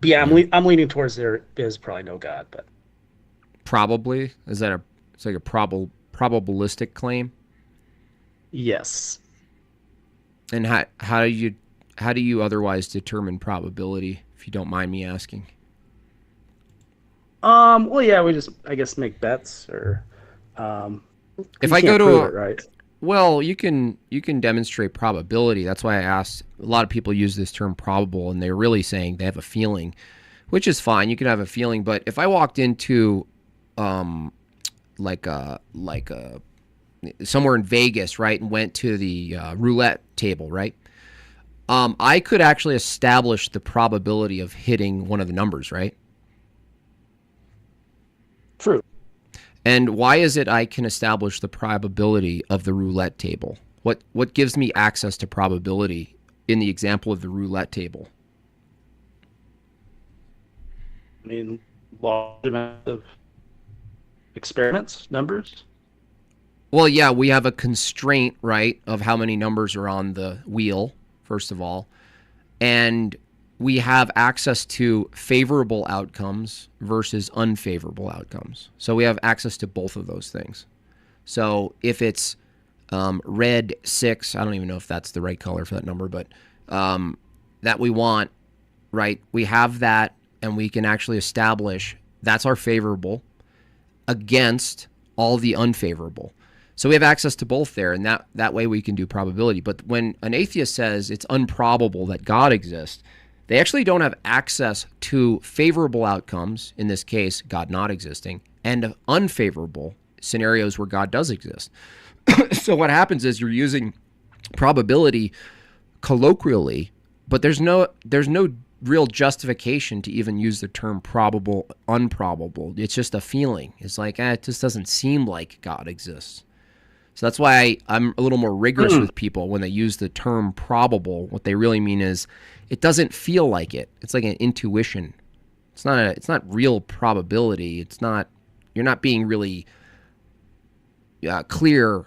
But yeah, I'm leaning towards there is probably no God, but Probably. Is that a it's like a probabilistic claim? yes. And how do you otherwise determine probability, if you don't mind me asking? Well, yeah, we just I guess make bets or um, because If you I go can't to prove a it, right? Well, you can demonstrate probability. That's why I asked. A lot of people use this term probable, and they're really saying they have a feeling, which is fine. You can have a feeling, but if I walked into, um, like a somewhere in Vegas, right, and went to the roulette table, right, I could actually establish the probability of hitting one of the numbers, right? True. And why is it I can establish the probability of the roulette table? What gives me access to probability in the example of the roulette table? I mean, large amount of experiments, numbers. Well, yeah, we have a constraint, right, of how many numbers are on the wheel, first of all. And we have access to favorable outcomes versus unfavorable outcomes. So we have access to both of those things. So if it's red 6, I don't even know if that's the right color for that number, but that we want, right, we have that and we can actually establish that's our favorable against all the unfavorable. So we have access to both there, and that way we can do probability. But when an atheist says it's improbable that God exists, they actually don't have access to favorable outcomes, in this case, God not existing, and unfavorable scenarios where God does exist. So what happens is you're using probability colloquially, but there's no real justification to even use the term probable, unprobable. It's just a feeling. It's like, it just doesn't seem like God exists. So that's why I'm a little more rigorous with people when they use the term probable. What they really mean is it doesn't feel like it. It's like an intuition. It's not real probability. You're not being really clear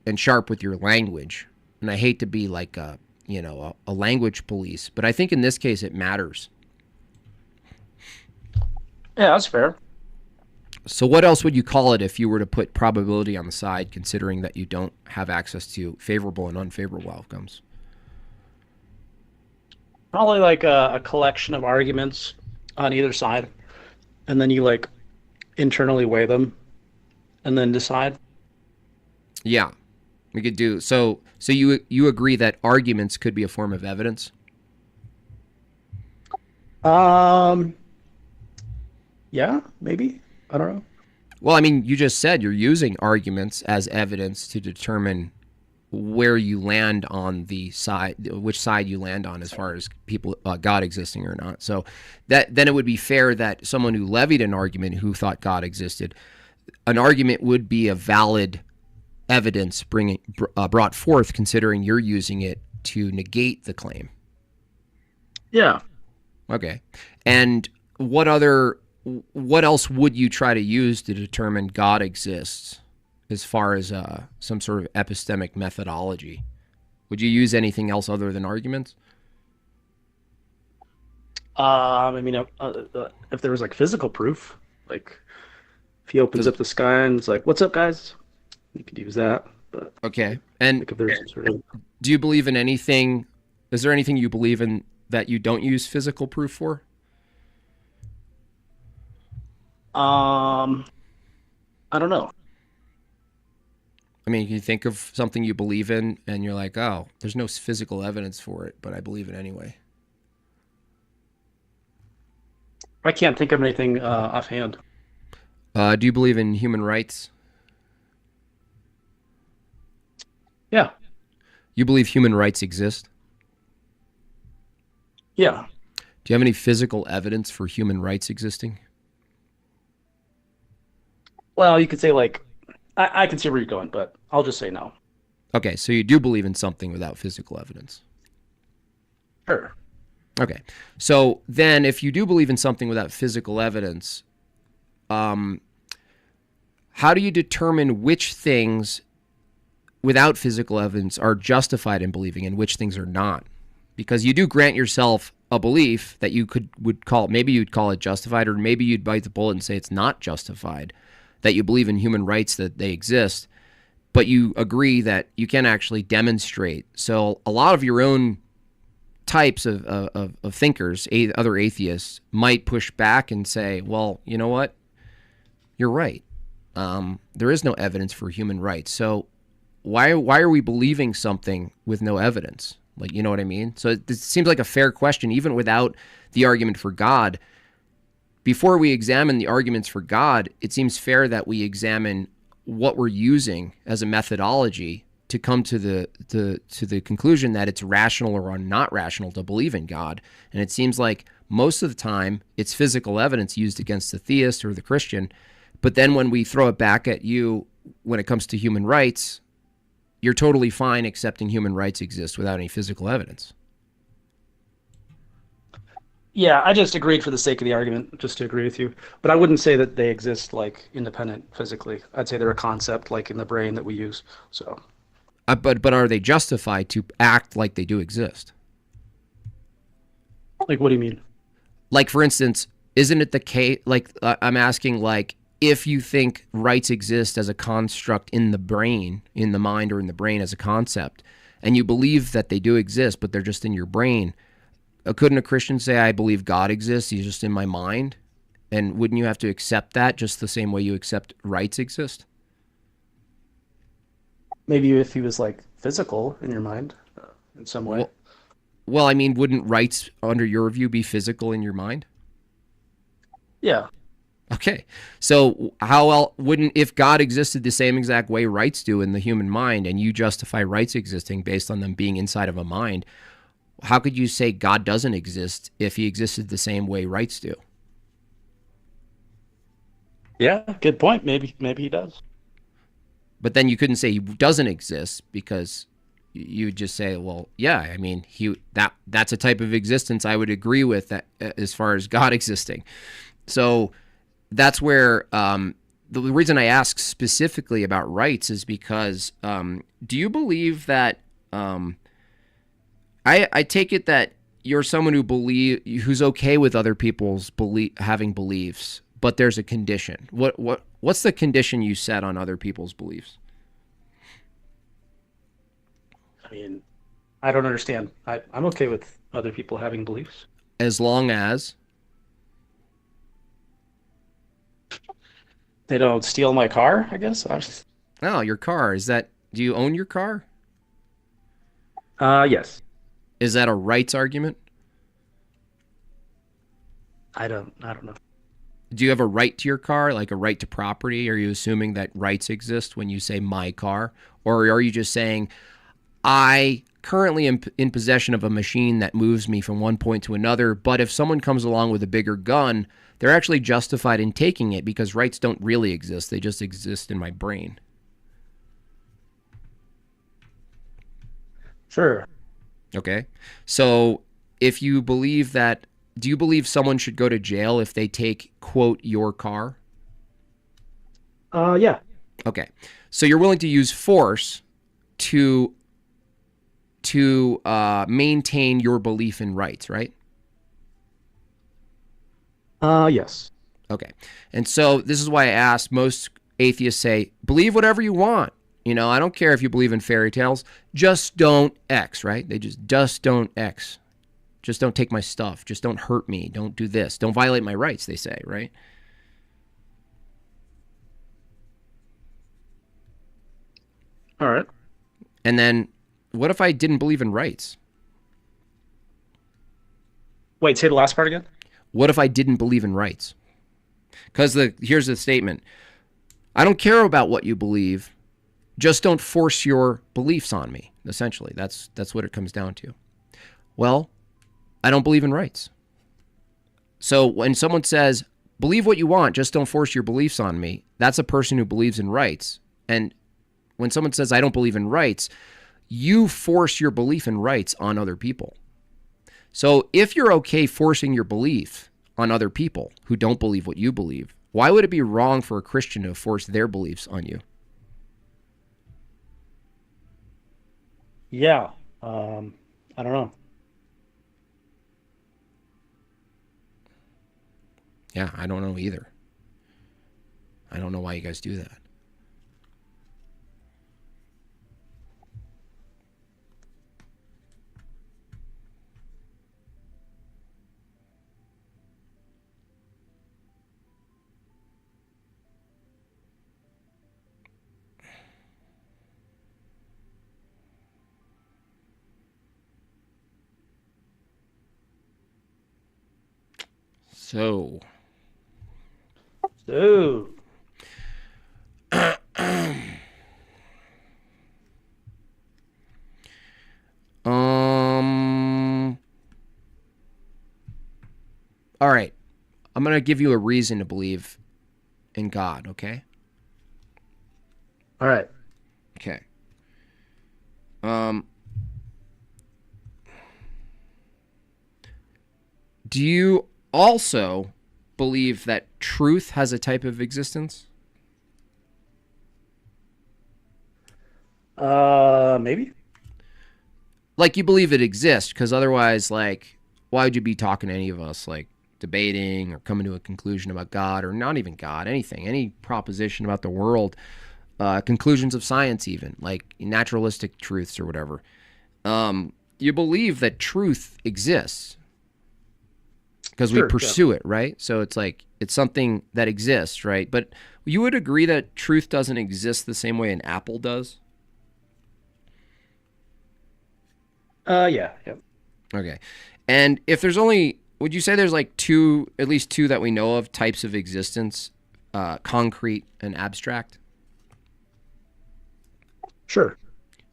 and sharp with your language. And I hate to be like a language police, but I think in this case it matters. Yeah, that's fair. So what else would you call it if you were to put probability on the side, considering that you don't have access to favorable and unfavorable outcomes? Probably like a collection of arguments on either side, and then you like internally weigh them and then decide. Yeah, we could do so. So you agree that arguments could be a form of evidence? Um, yeah, maybe. I don't know. Well, I mean, you just said you're using arguments as evidence to determine where you land on the side, which side you land on as far as people, God existing or not. So that then it would be fair that someone who levied an argument who thought God existed, an argument would be a valid evidence brought forth, considering you're using it to negate the claim. Yeah. Okay, and what else would you try to use to determine God exists, as far as some sort of epistemic methodology? Would you use anything else other than arguments? I mean, if there was like physical proof, like if he opens Does up the sky and it's like, "What's up, guys?" You could use that. But Okay, and like if there's some sort of do you believe in anything? Is there anything you believe in that you don't use physical proof for? um, I don't know. I mean, can you think of something you believe in and you're like, oh, there's no physical evidence for it, but I believe it anyway? I can't think of anything offhand. Do you believe in human rights? Yeah, You believe human rights exist? yeah. Do you have any physical evidence for human rights existing? Well, you could say like I can see where you're going, but I'll just say no. Okay, so you do believe in something without physical evidence. Sure. Okay, so then if you do believe in something without physical evidence, um, how do you determine which things without physical evidence are justified in believing and which things are not? Because you do grant yourself a belief that you would call, maybe you'd call it justified, or maybe you'd bite the bullet and say it's not justified, that you believe in human rights, that they exist, but you agree that you can actually demonstrate. So a lot of your own types of thinkers, other atheists, might push back and say, well, you know what? You're right. There is no evidence for human rights. So why are we believing something with no evidence? Like, you know what I mean? So it seems like a fair question, even without the argument for God. Before we examine the arguments for God, it seems fair that we examine what we're using as a methodology to come to the conclusion that it's rational or not rational to believe in God. And it seems like most of the time it's physical evidence used against the theist or the Christian. But then when we throw it back at you when it comes to human rights, you're totally fine accepting human rights exist without any physical evidence. Yeah, I just agreed for the sake of the argument, just to agree with you. But I wouldn't say that they exist like independent physically. I'd say they're a concept like in the brain that we use. So, But are they justified to act like they do exist? like, what do you mean? Like, for instance, isn't it the case? Like, I'm asking, like, if you think rights exist as a construct in the brain, in the mind, or in the brain as a concept, and you believe that they do exist, but they're just in your brain, couldn't a Christian say, I believe God exists, he's just in my mind? And wouldn't you have to accept that just the same way you accept rights exist? Maybe if he was like physical in your mind in some way. Well, well, I mean, wouldn't rights, under your view, be physical in your mind? Yeah. Okay. So how else wouldn't, if God existed the same exact way rights do in the human mind, and you justify rights existing based on them being inside of a mind, how could you say God doesn't exist if he existed the same way rights do? Yeah, good point. Maybe he does. But then you couldn't say he doesn't exist, because you would just say, well, yeah, I mean, that's a type of existence I would agree with, that as far as God existing. So that's where the reason I ask specifically about rights is because do you believe that I take it that you're someone who's okay with other people's having beliefs, but there's a condition. What's the condition you set on other people's beliefs? I mean, I don't understand. I'm okay with other people having beliefs. As long as They don't steal my car, I guess. oh, your car, do you own your car? Yes. Is that a rights argument? I don't know. Do you have a right to your car, like a right to property? Are you assuming that rights exist when you say my car? Or are you just saying, I currently am in possession of a machine that moves me from one point to another, but if someone comes along with a bigger gun, they're actually justified in taking it because rights don't really exist. They just exist in my brain. Sure. Okay. So if you believe that, do you believe someone should go to jail if they take, quote, your car? Yeah. Okay. So you're willing to use force to maintain your belief in rights, right? Yes. Okay. And so this is why I asked, most atheists say, believe whatever you want. You know, I don't care if you believe in fairy tales, just don't X, right? They just don't X. Just don't take my stuff. Just don't hurt me. Don't do this. Don't violate my rights, they say, right? All right. And then what if I didn't believe in rights? Wait, say the last part again. What if I didn't believe in rights? Because here's the statement. I don't care about what you believe. Just don't force your beliefs on me, essentially. That's what it comes down to. Well, I don't believe in rights. So when someone says, believe what you want, just don't force your beliefs on me, that's a person who believes in rights. And when someone says, I don't believe in rights, you force your belief in rights on other people. So if you're okay forcing your belief on other people who don't believe what you believe, why would it be wrong for a Christian to force their beliefs on you? Yeah. I don't know. Yeah, I don't know either. I don't know why you guys do that. So, So, um, all right. I'm going to give you a reason to believe in God, okay? all right. Okay. Um, do you also believe that truth has a type of existence? Maybe. Like you believe it exists, because otherwise, like, why would you be talking to any of us, like debating or coming to a conclusion about God, or not even God, anything, any proposition about the world, conclusions of science, even like naturalistic truths or whatever. You believe that truth exists because we Sure. Yeah. pursue it, right? So it's like it's something that exists, right? But you would agree that truth doesn't exist the same way an apple does? Yeah. Yeah. Okay. And if there's only, would you say there's like two, at least two that we know of, types of existence, concrete and abstract? Sure.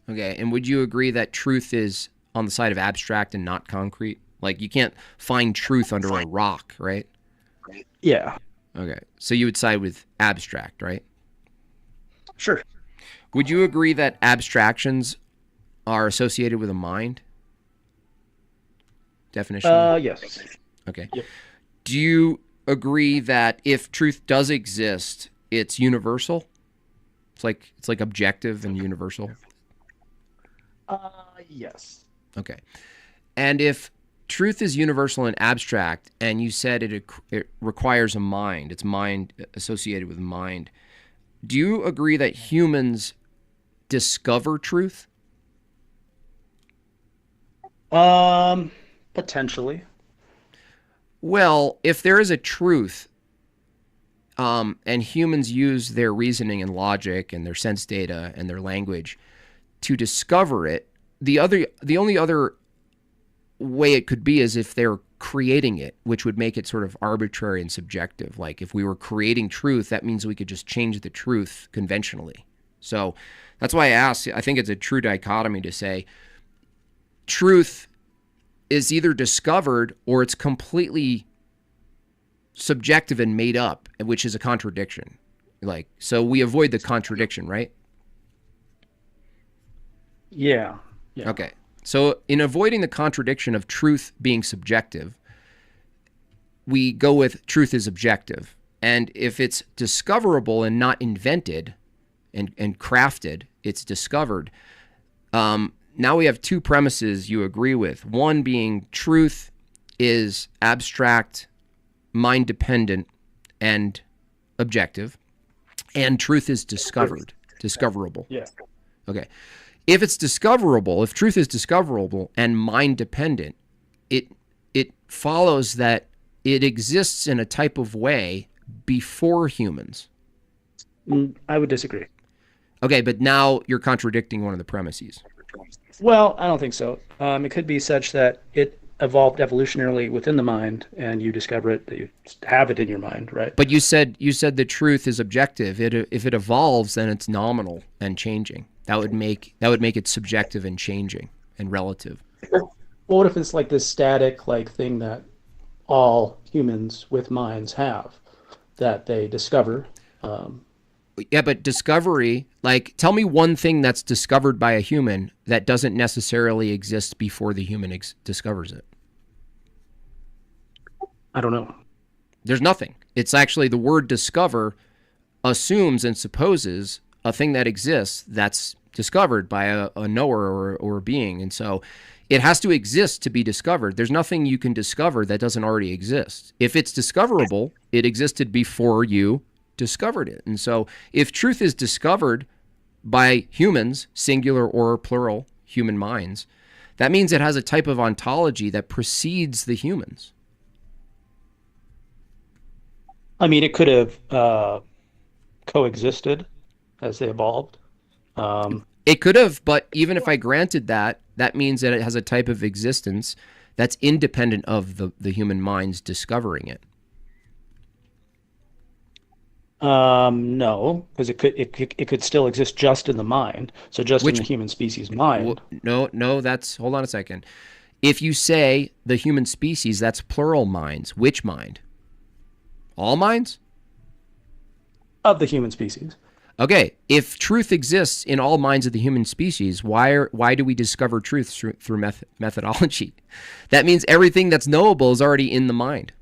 Okay. And would you agree that truth is on the side of abstract and not concrete? Like you can't find truth under a rock, right? Yeah. Okay. So you would side with abstract, right? Sure. Would you agree that abstractions are associated with a mind, definitionally? Yes. Okay. Yep. Do you agree that if truth does exist, it's universal? It's like objective and universal. Yes. Okay. And if truth is universal and abstract, and you said it requires a mind, it's mind associated with mind. Do you agree that humans discover truth? Um, Potentially. Well, if there is a truth, and humans use their reasoning and logic and their sense data and their language to discover it, the only other way it could be is if they're creating it, which would make it sort of arbitrary and subjective. Like if we were creating truth, that means we could just change the truth conventionally. So that's why I asked. I think it's a true dichotomy to say truth is either discovered or it's completely subjective and made up, which is a contradiction. Like, so we avoid the contradiction, right? Yeah. Yeah. Okay. So in avoiding the contradiction of truth being subjective, we go with truth is objective. And if it's discoverable and not invented and crafted, it's discovered. Now we have two premises you agree with. One being truth is abstract, mind dependent, and objective. And truth is discoverable. Yeah. Okay. If it's discoverable, if truth is discoverable and mind dependent, it follows that it exists in a type of way before humans. I would disagree. Okay, but now you're contradicting one of the premises. Well, I don't think so. It could be such that it evolved evolutionarily within the mind, and you discover it, that you have it in your mind, right? But you said the truth is objective. If it evolves, then it's nominal and changing. That would make it subjective and changing and relative. Well, what if it's like this static like thing that all humans with minds have that they discover? Um, Yeah, but discovery, like, tell me one thing that's discovered by a human that doesn't necessarily exist before the human discovers it. I don't know. There's nothing. It's actually the word discover assumes and supposes a thing that exists that's discovered by a knower or a being. And so It has to exist to be discovered. There's nothing you can discover that doesn't already exist. If it's discoverable, it existed before you discovered it. And so if truth is discovered by humans, singular or plural human minds, that means it has a type of ontology that precedes the humans. I mean, it could have coexisted as they evolved. Um, It could have, but even if I granted that, that means that it has a type of existence that's independent of the human minds discovering it. no, because it could still exist just in the mind. So just in Which, the human species mind. no, no, that's, hold on a second. If you say the human species, that's plural minds. Which mind? All minds? Of the human species. Okay, if truth exists in all minds of the human species, why do we discover truth through methodology? That means everything that's knowable is already in the mind.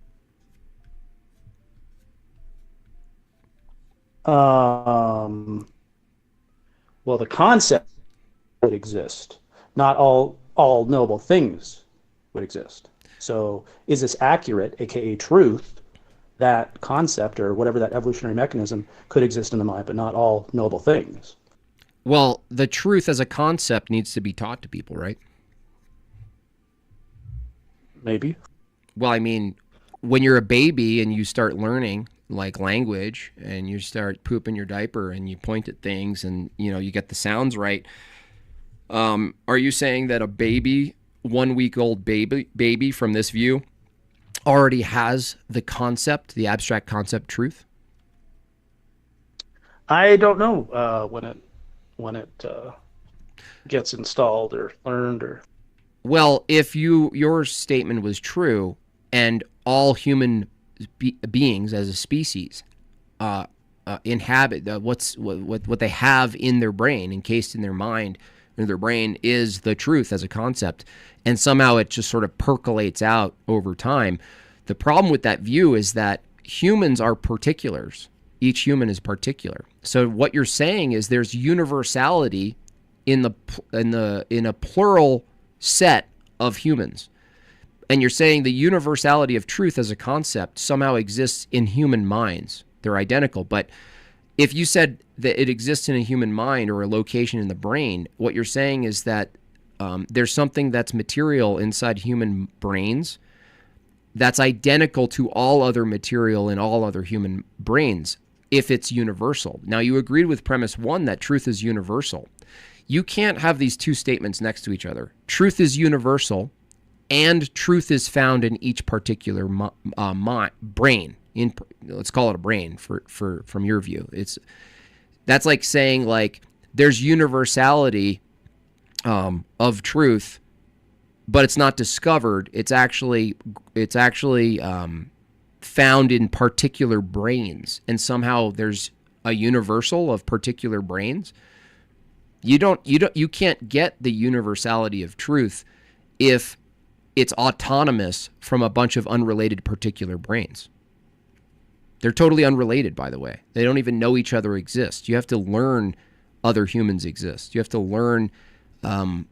Um, well, the concept would exist. Not all knowable things would exist. So, is this accurate, aka truth? That concept or whatever that evolutionary mechanism could exist in the mind, but not all knowable things. Well, the truth as a concept needs to be taught to people, right? Maybe. Well, I mean, when you're a baby and you start learning like language and you start pooping your diaper and you point at things and you get the sounds right, are you saying that a baby, 1 week old baby from this view already has the concept, the abstract concept truth? I don't know when it gets installed or learned or. Well, if your statement was true and all human beings as a species inhabit what they have in their brain, encased in their mind, in their brain, is the truth as a concept, and somehow it just sort of percolates out over time. The problem with that view is that humans are particulars. Each human is particular. So what you're saying is there's universality in a plural set of humans. And you're saying the universality of truth as a concept somehow exists in human minds. They're identical. But if you said that it exists in a human mind or a location in the brain, what you're saying is that there's something that's material inside human brains that's identical to all other material in all other human brains if it's universal. Now, you agreed with premise one that truth is universal. You can't have these two statements next to each other. Truth is universal, and truth is found in each particular brain. Let's call it a brain from your view. That's like saying like there's universality of truth, but it's not discovered. It's actually found in particular brains, and somehow there's a universal of particular brains. You can't get the universality of truth if it's autonomous from a bunch of unrelated particular brains. They're totally unrelated, by the way. They don't even know each other exist. You have to learn other humans exist. You have to learn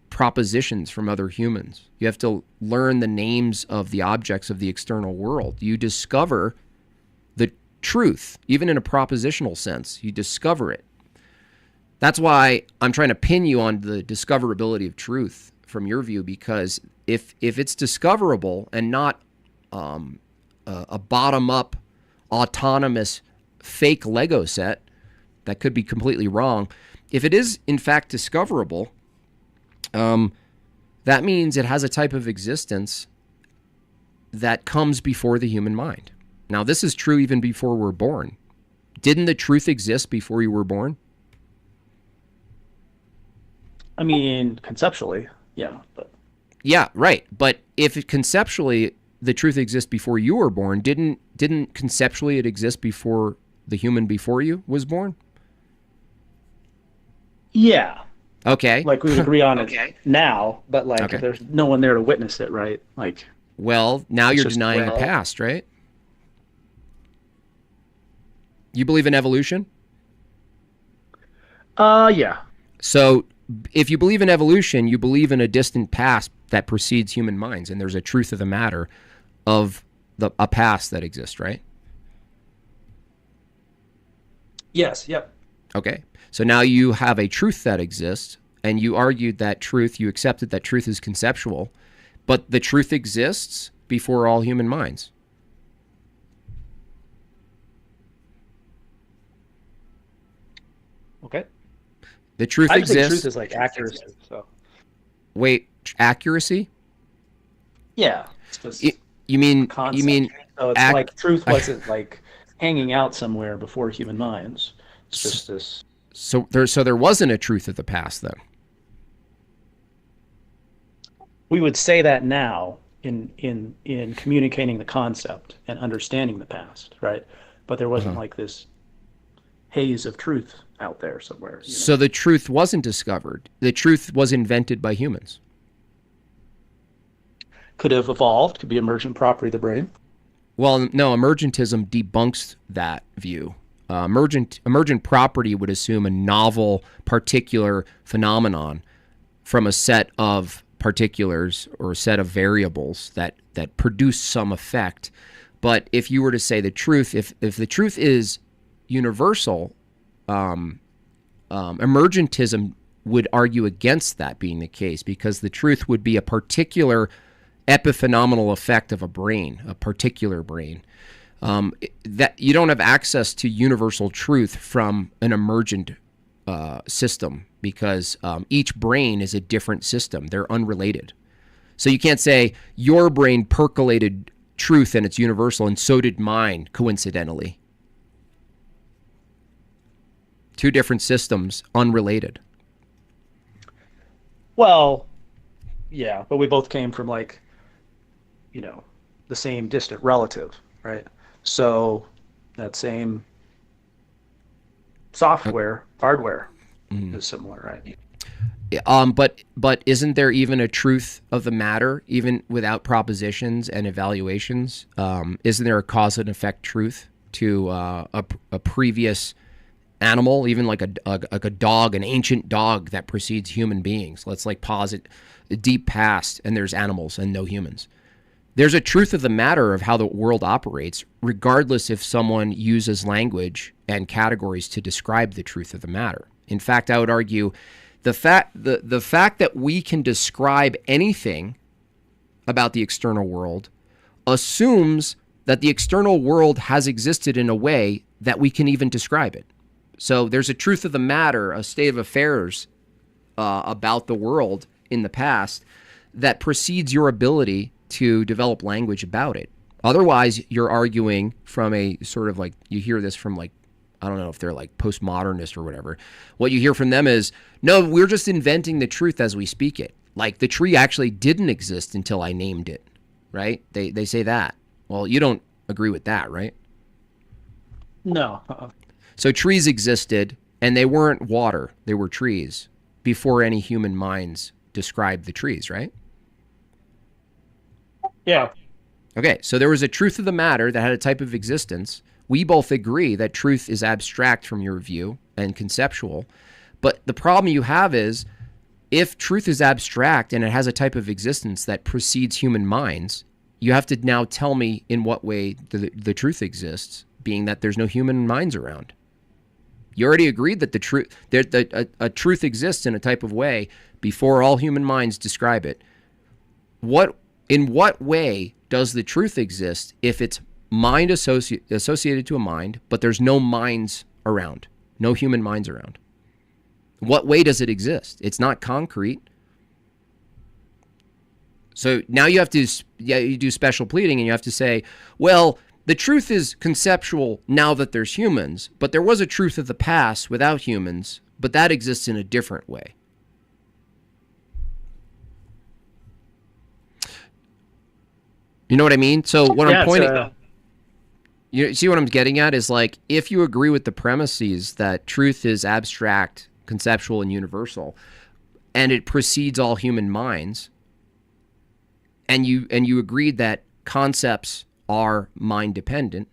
propositions from other humans. You have to learn the names of the objects of the external world. You discover the truth, even in a propositional sense. You discover it. That's why I'm trying to pin you on the discoverability of truth from your view, because if it's discoverable and not a bottom-up, autonomous, fake Lego set that could be completely wrong, if it is in fact discoverable, that means it has a type of existence that comes before the human mind. Now, this is true even before we're born. Didn't the truth exist before you were born? I mean, conceptually, yeah, but Yeah, right. But if conceptually the truth exists before you were born, didn't conceptually it exist before the human before you was born? yeah, Okay. like we would agree on it now, but like Okay. there's no one there to witness it, right? Like Well, now it's you're just denying the past, right? You believe in evolution? yeah. So if you believe in evolution, you believe in a distant past that precedes human minds, and there's a truth of the matter of a past that exists, right? Yes. Yep. Okay. So now you have a truth that exists, and you argued that truth, you accepted that truth is conceptual, but the truth exists before all human minds. Okay. The truth I just think exists. truth is like accuracy. So Wait, accuracy? yeah, it's just Y- You mean you concept. mean So it's ac- like truth wasn't like hanging out somewhere before human minds. It's just this. so there wasn't a truth of the past then. We would say that now in communicating the concept and understanding the past, right? But there wasn't Uh-huh. like this haze of truth out there somewhere. So the truth wasn't discovered. The truth was invented by humans. Could have evolved. Could be emergent property of the brain. Well, no, emergentism debunks that view. Emergent property would assume a novel, particular phenomenon from a set of particulars or a set of variables that produce some effect. But if you were to say the truth, if the truth is universal, emergentism would argue against that being the case, because the truth would be a particular epiphenomenal effect of a brain, a particular brain. That you don't have access to universal truth from an emergent system, because each brain is a different system. They're unrelated. So you can't say your brain percolated truth and it's universal, and so did mine, coincidentally. Two different systems, unrelated. Well, yeah, but we both came from like, the same distant relative, right? So that same software, hardware is similar, right? But isn't there even a truth of the matter, even without propositions and evaluations? Isn't there a cause and effect truth to a previous animal, even like a dog, an ancient dog that precedes human beings? Let's like posit a deep past, and there's animals and no humans. There's a truth of the matter of how the world operates, regardless if someone uses language and categories to describe the truth of the matter. In fact, I would argue the fact that we can describe anything about the external world assumes that the external world has existed in a way that we can even describe it. So there's a truth of the matter, a state of affairs about the world in the past that precedes your ability to develop language about it. Otherwise, you're arguing from a sort of like, you hear this from like, I don't know if they're like postmodernist or whatever. What you hear from them is, no, we're just inventing the truth as we speak it. Like the tree actually didn't exist until I named it, right? They say that. Well, you don't agree with that, right? No. So trees existed, and they weren't water. They were trees before any human minds described the trees, right? Yeah. Okay, so there was a truth of the matter that had a type of existence. We both agree that truth is abstract from your view and conceptual. But the problem you have is, if truth is abstract and it has a type of existence that precedes human minds, you have to now tell me in what way the truth exists, being that there's no human minds around. You already agreed that a truth exists in a type of way before all human minds describe it. In what way does the truth exist if it's mind associated to a mind, but there's no minds around, no human minds around? What way does it exist? It's not concrete. So now you do special pleading, and you have to say, well, the truth is conceptual now that there's humans, but there was a truth of the past without humans, but that exists in a different way. You know what I mean? So what I'm pointing, you see what I'm getting at is like, if you agree with the premises that truth is abstract, conceptual, and universal, and it precedes all human minds, and you agreed that concepts are mind dependent,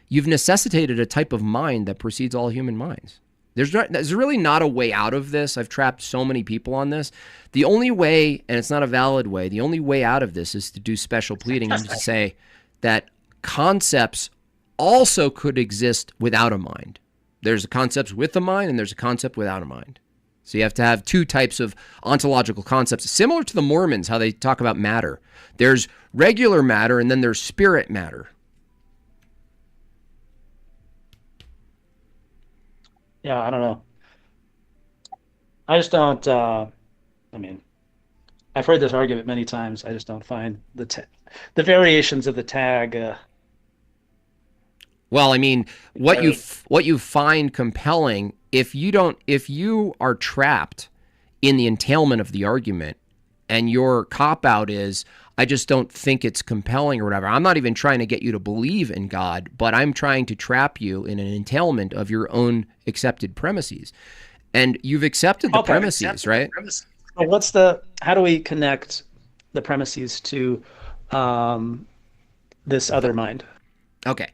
you've necessitated a type of mind that precedes all human minds. There's really not a way out of this. I've trapped so many people on this. The only way, and it's not a valid way, the only way out of this is to do special pleading and to say that concepts also could exist without a mind. There's a concept with a mind and there's a concept without a mind. So you have to have two types of ontological concepts, similar to the Mormons, how they talk about matter. There's regular matter and then there's spirit matter. Yeah, I don't know. I just don't. I mean, I've heard this argument many times. I just don't find the variations of the tag. Well, I mean, Very. what you find compelling, if you are trapped in the entailment of the argument and your cop out is, I just don't think it's compelling or whatever. I'm not even trying to get you to believe in God, but I'm trying to trap you in an entailment of your own accepted premises. And you've accepted the Okay. premises, right? So how do we connect the premises to um, this other mind? Okay.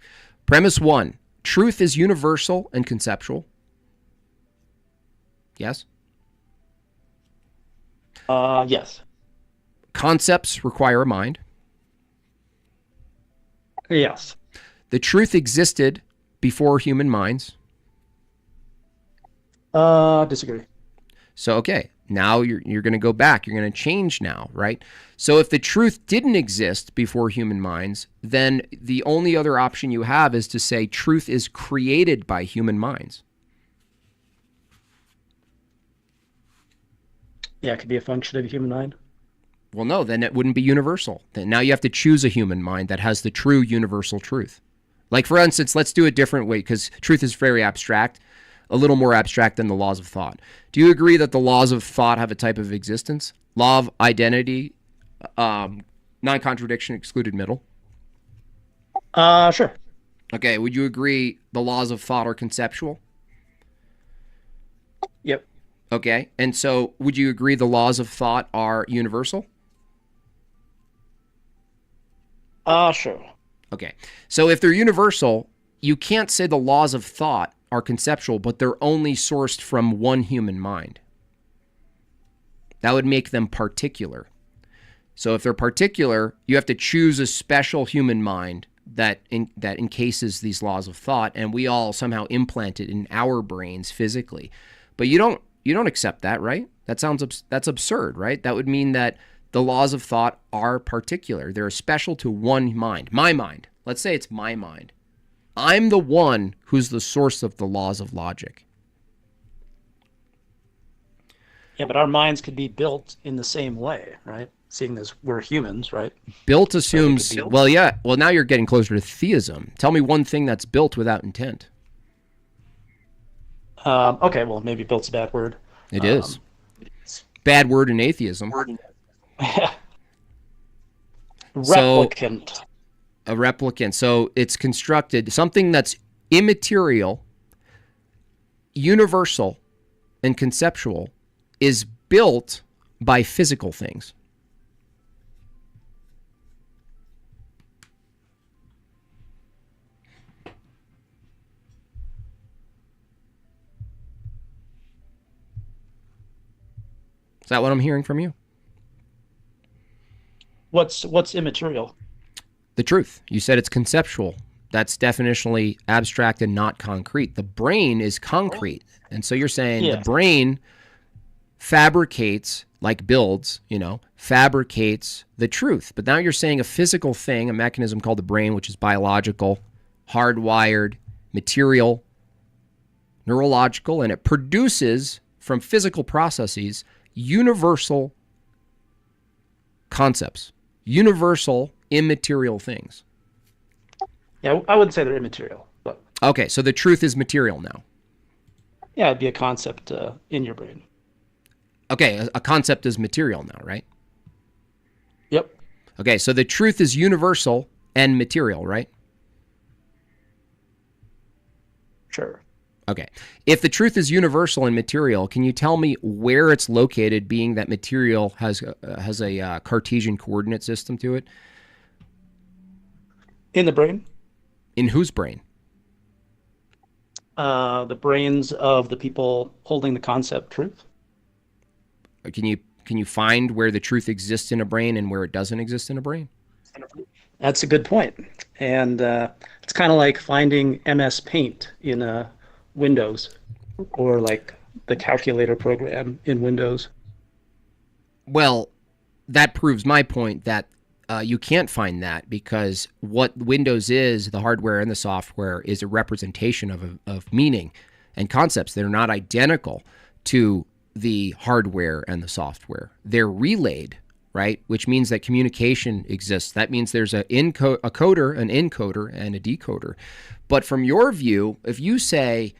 Premise 1, truth is universal and conceptual. Yes. Yes. Concepts require a mind. Yes. The truth existed before human minds. Disagree. So, okay, now you're going to go back. You're going to change now, right? So if the truth didn't exist before human minds, then the only other option you have is to say truth is created by human minds. Yeah, it could be a function of the human mind. Well, no, then it wouldn't be universal. Then now you have to choose a human mind that has the true universal truth. Like, for instance, let's do a different way because truth is very abstract, a little more abstract than the laws of thought. Do you agree that the laws of thought have a type of existence? Law of identity, non-contradiction, excluded middle. Sure. Okay, would you agree the laws of thought are conceptual? Yep. Okay, and so would you agree the laws of thought are universal? Sure. Okay, so if they're universal, you can't say the laws of thought are conceptual, but they're only sourced from one human mind. That would make them particular. So if they're particular, you have to choose a special human mind that encases these laws of thought, and we all somehow implant it in our brains physically. But you don't accept that, right? That's absurd, right? That would mean that the laws of thought are particular. They're special to one mind. My mind. Let's say it's my mind. I'm the one who's the source of the laws of logic. Yeah, but our minds could be built in the same way, right? Seeing as we're humans, right? Built So they could assumes, be. well, yeah, well, now you're getting closer to theism. Tell me one thing that's built without intent. Okay, well, maybe built's a bad word. It is. Um, Bad word in atheism. So, replicant. a replicant. So, it's constructed, something that's immaterial, universal, and conceptual is built by physical things. Is that what I'm hearing from you? What's immaterial? The truth. You said it's conceptual. That's definitionally abstract and not concrete. The brain is concrete. And so you're saying the Yeah. brain fabricates, like builds, fabricates the truth. But now you're saying a physical thing, a mechanism called the brain, which is biological, hardwired, material, neurological, and it produces from physical processes universal concepts, universal immaterial things. Yeah, I wouldn't say they're immaterial, but Okay, so the truth is material now. yeah, it'd be a concept in your brain. Okay, a concept is material now, right? Yep. Okay, so the truth is universal and material, right? Sure. Okay. If the truth is universal and material, can you tell me where it's located, being that material has a Cartesian coordinate system to it? In the brain. In whose brain? The brains of the people holding the concept truth. Can you find where the truth exists in a brain and where it doesn't exist in a brain? That's a good point. And it's kind of like finding MS Paint in Windows or like the calculator program in Windows. Well, that proves my point that you can't find that because what Windows is, the hardware and the software, is a representation of meaning and concepts that are not identical to the hardware and the software. They're relayed, right? Which means that communication exists. That means there's a coder, an encoder, and a decoder. But from your view, if you say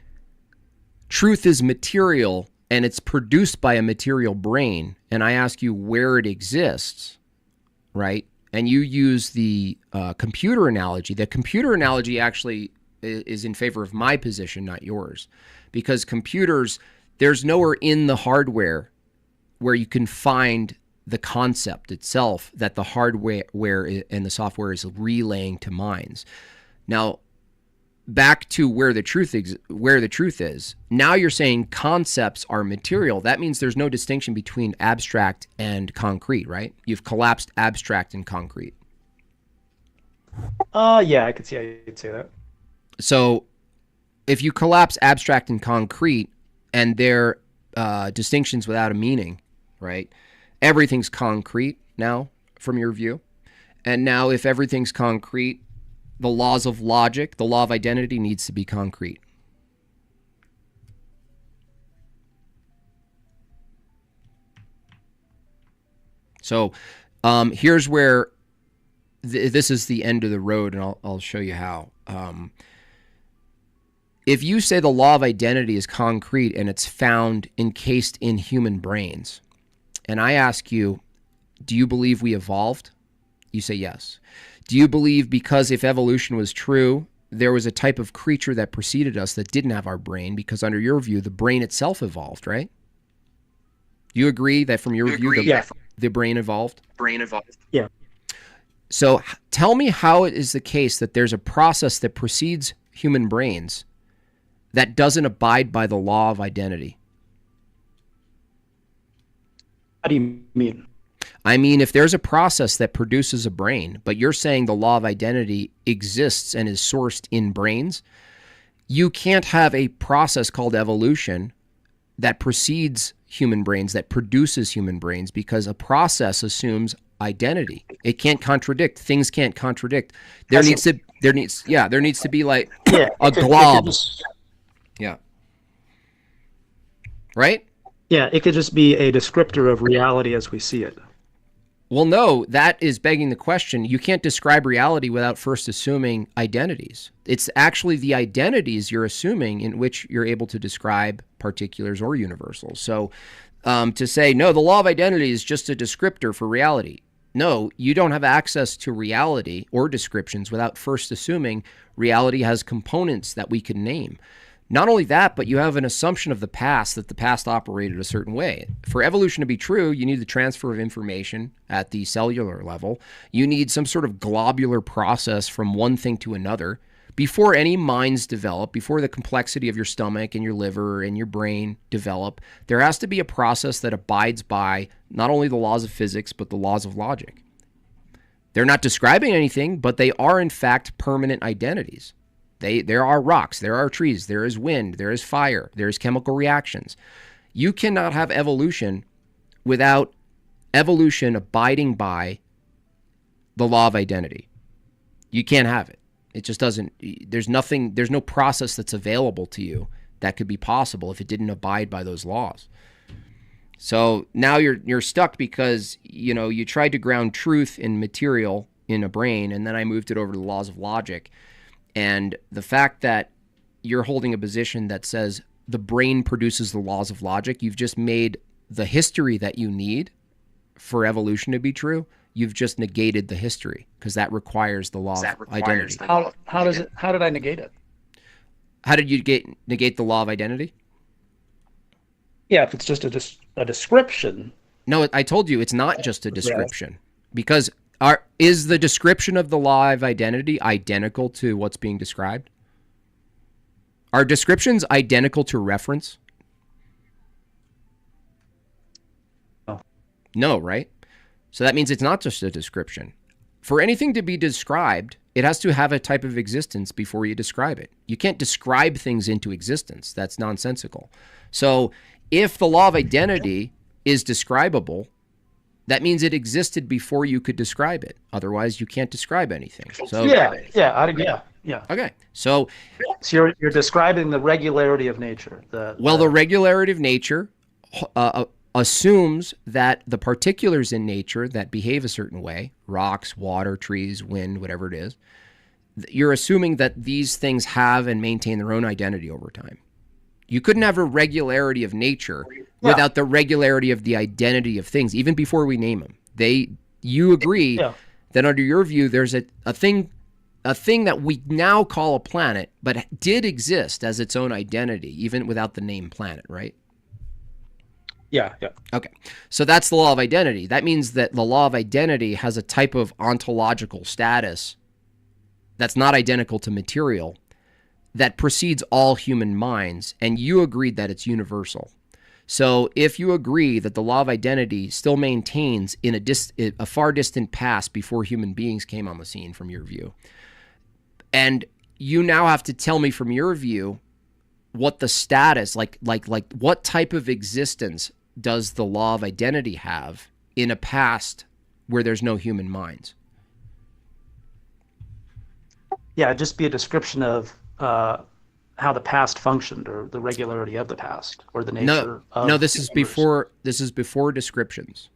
truth is material and it's produced by a material brain, and I ask you where it exists, right? And you use the computer analogy. The computer analogy actually is in favor of my position, not yours, because computers, there's nowhere in the hardware where you can find the concept itself that the hardware and the software is relaying to minds. Now, back to where the truth is. Now you're saying concepts are material. That means there's no distinction between abstract and concrete, right? You've collapsed abstract and concrete. Yeah, I could see how you'd say that. So if you collapse abstract and concrete and they're distinctions without a meaning, right? Everything's concrete now from your view. And now if everything's concrete, the laws of logic, the law of identity needs to be concrete. So here's where this is the end of the road, and I'll show you how. If you say the law of identity is concrete and it's found encased in human brains, and I ask you, do you believe we evolved? You say yes. Do you believe because if evolution was true, there was a type of creature that preceded us that didn't have our brain because under your view, the brain itself evolved, right? You agree that from your view, the brain evolved? Yeah. So tell me how it is the case that there's a process that precedes human brains that doesn't abide by the law of identity. How do you mean? I mean, if there's a process that produces a brain, but you're saying the law of identity exists and is sourced in brains, you can't have a process called evolution that precedes human brains, that produces human brains, because a process assumes identity. It can't contradict. Things can't contradict. There needs to be like a glob. Yeah. Right? Yeah, it could just be a descriptor of reality as we see it. Well, no, that is begging the question. You can't describe reality without first assuming identities. It's actually the identities you're assuming in which you're able to describe particulars or universals. So to say, no, the law of identity is just a descriptor for reality. No, you don't have access to reality or descriptions without first assuming reality has components that we can name. Not only that, but you have an assumption of the past, that the past operated a certain way. For evolution to be true, you need the transfer of information at the cellular level. You need some sort of globular process from one thing to another. Before any minds develop, before the complexity of your stomach and your liver and your brain develop, there has to be a process that abides by not only the laws of physics, but the laws of logic. They're not describing anything, but they are in fact permanent identities. There are rocks, there are trees, there is wind, there is fire, there is chemical reactions. You cannot have evolution without evolution abiding by the law of identity. You can't have it. It just doesn't, there's no process that's available to you that could be possible if it didn't abide by those laws. So now you're stuck because, you tried to ground truth in material in a brain, and then I moved it over to the laws of logic. And the fact that you're holding a position that says the brain produces the laws of logic, you've just made the history that you need for evolution to be true, you've just negated the history because that requires the law of identity. How did I negate it? How did you negate the law of identity? Yeah, if it's just a description. No, I told you it's not just a description because is the description of the law of identity identical to what's being described? Are descriptions identical to reference? Oh. No, right? So that means it's not just a description. For anything to be described, it has to have a type of existence before you describe it. You can't describe things into existence. That's nonsensical. So if the law of identity is describable, that means it existed before you could describe it. Otherwise, you can't describe anything. So yeah. okay. So you're describing the regularity of nature. The regularity of nature assumes that the particulars in nature that behave a certain way, rocks, water, trees, wind, whatever it is, you're assuming that these things have and maintain their own identity over time. You couldn't have a regularity of nature without the regularity of the identity of things, even before we name them. You agree that under your view, there's a thing that we now call a planet, but did exist as its own identity, even without the name planet, right? Yeah. Okay. So that's the law of identity. That means that the law of identity has a type of ontological status that's not identical to material that precedes all human minds, and you agreed that it's universal. So if you agree that the law of identity still maintains in a far distant past before human beings came on the scene from your view, and you now have to tell me from your view what the status, like what type of existence does the law of identity have in a past where there's no human minds? Yeah, it'd just be a description of how the past functioned, or the regularity of the past, or the nature of no, this is before descriptions.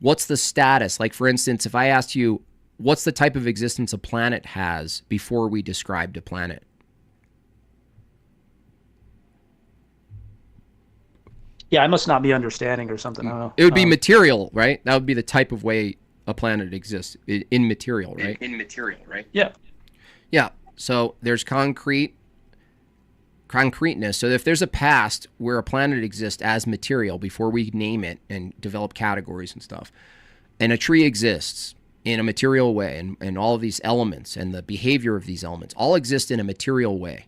What's the status? Like, for instance, if I asked you, what's the type of existence a planet has before we described a planet? Yeah, I must not be understanding or something. I don't know. It would be material, right? That would be the type of way a planet exists, in material, right? In material, right? Yeah. Yeah. So there's concreteness. So if there's a past where a planet exists as material before we name it and develop categories and stuff, and a tree exists in a material way, and all of these elements and the behavior of these elements all exist in a material way.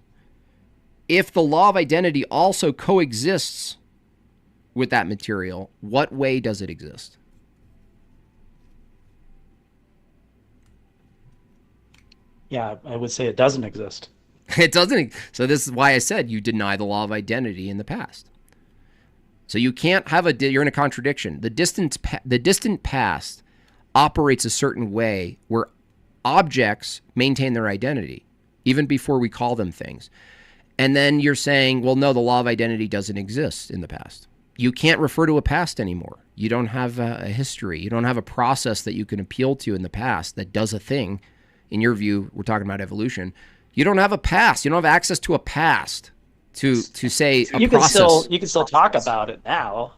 If the law of identity also coexists with that material, what way does it exist? Yeah, I would say it doesn't exist. It doesn't. So this is why I said you deny the law of identity in the past. So you can't have you're in a contradiction. The distant past operates a certain way where objects maintain their identity, even before we call them things. And then you're saying, well, no, the law of identity doesn't exist in the past. You can't refer to a past anymore. You don't have a history. You don't have a process that you can appeal to in the past that does a thing. In your view, we're talking about evolution. You don't have a past. You don't have access to a past to say a process. You can still talk about it now.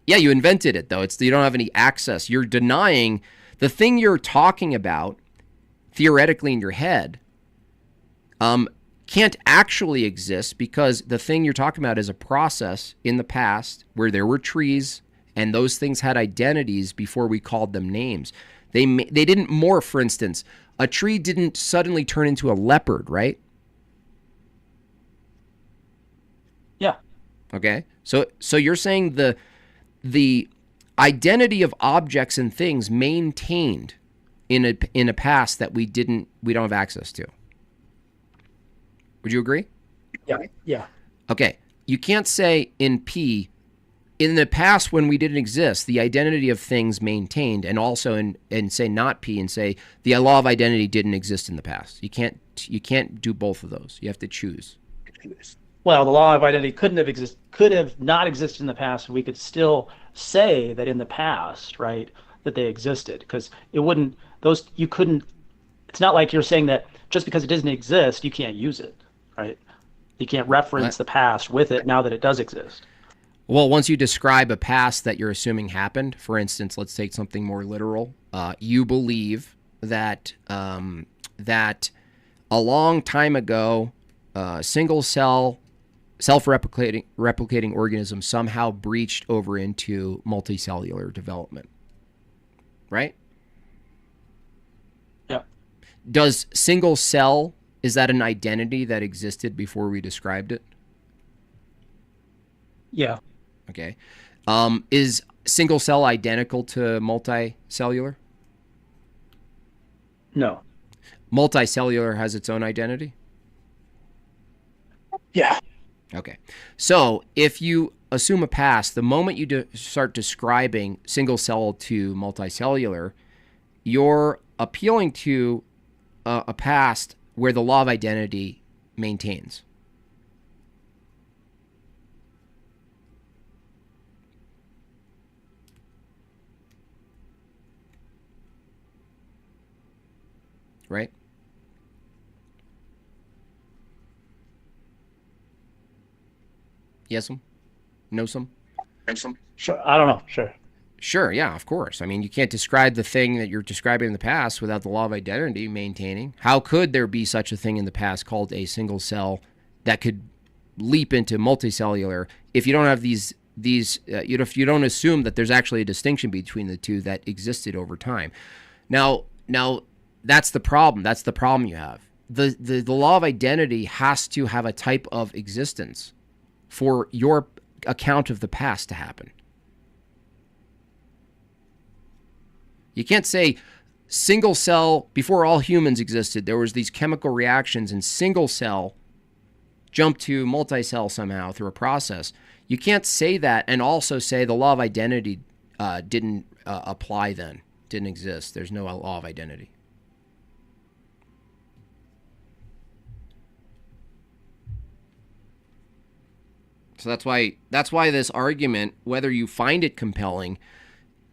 Yeah, you invented it, though. You don't have any access. You're denying the thing you're talking about theoretically in your head can't actually exist, because the thing you're talking about is a process in the past where there were trees and those things had identities before we called them names. They didn't morph, for instance. A tree didn't suddenly turn into a leopard, right? Yeah. Okay. So you're saying the identity of objects and things maintained in a past that we don't have access to. Would you agree? Yeah. Okay. You can't say in the past when we didn't exist, the identity of things maintained, and also in say not P and say the law of identity didn't exist in the past. You can't do both of those. You have to choose. Well, the law of identity could have not existed in the past, and we could still say that in the past, right, that they existed, because it's not like you're saying that just because it doesn't exist, you can't use it, right? You can't reference the past with it now that it does exist. Well, once you describe a past that you're assuming happened, for instance, let's take something more literal. You believe that that a long time ago, single cell, self-replicating organisms somehow breached over into multicellular development, right? Yeah. Does single cell Is that an identity that existed before we described it? Yeah. Okay. Is single cell identical to multicellular? No. Multicellular has its own identity? Yeah. Okay. So if you assume a past, the moment you start describing single cell to multicellular, you're appealing to a past where the law of identity maintains. Right? Yes, some? No, some? Sure. I don't know. Sure. Sure, yeah, of course. I mean, you can't describe the thing that you're describing in the past without the law of identity maintaining. How could there be such a thing in the past called a single cell that could leap into multicellular if you don't have if you don't assume that there's actually a distinction between the two that existed over time? Now that's the problem. That's the problem you have. The law of identity has to have a type of existence for your account of the past to happen. You can't say single cell, before all humans existed, there was these chemical reactions and single cell jumped to multicell somehow through a process. You can't say that and also say the law of identity didn't apply then, didn't exist. There's no law of identity. So that's why this argument, whether you find it compelling,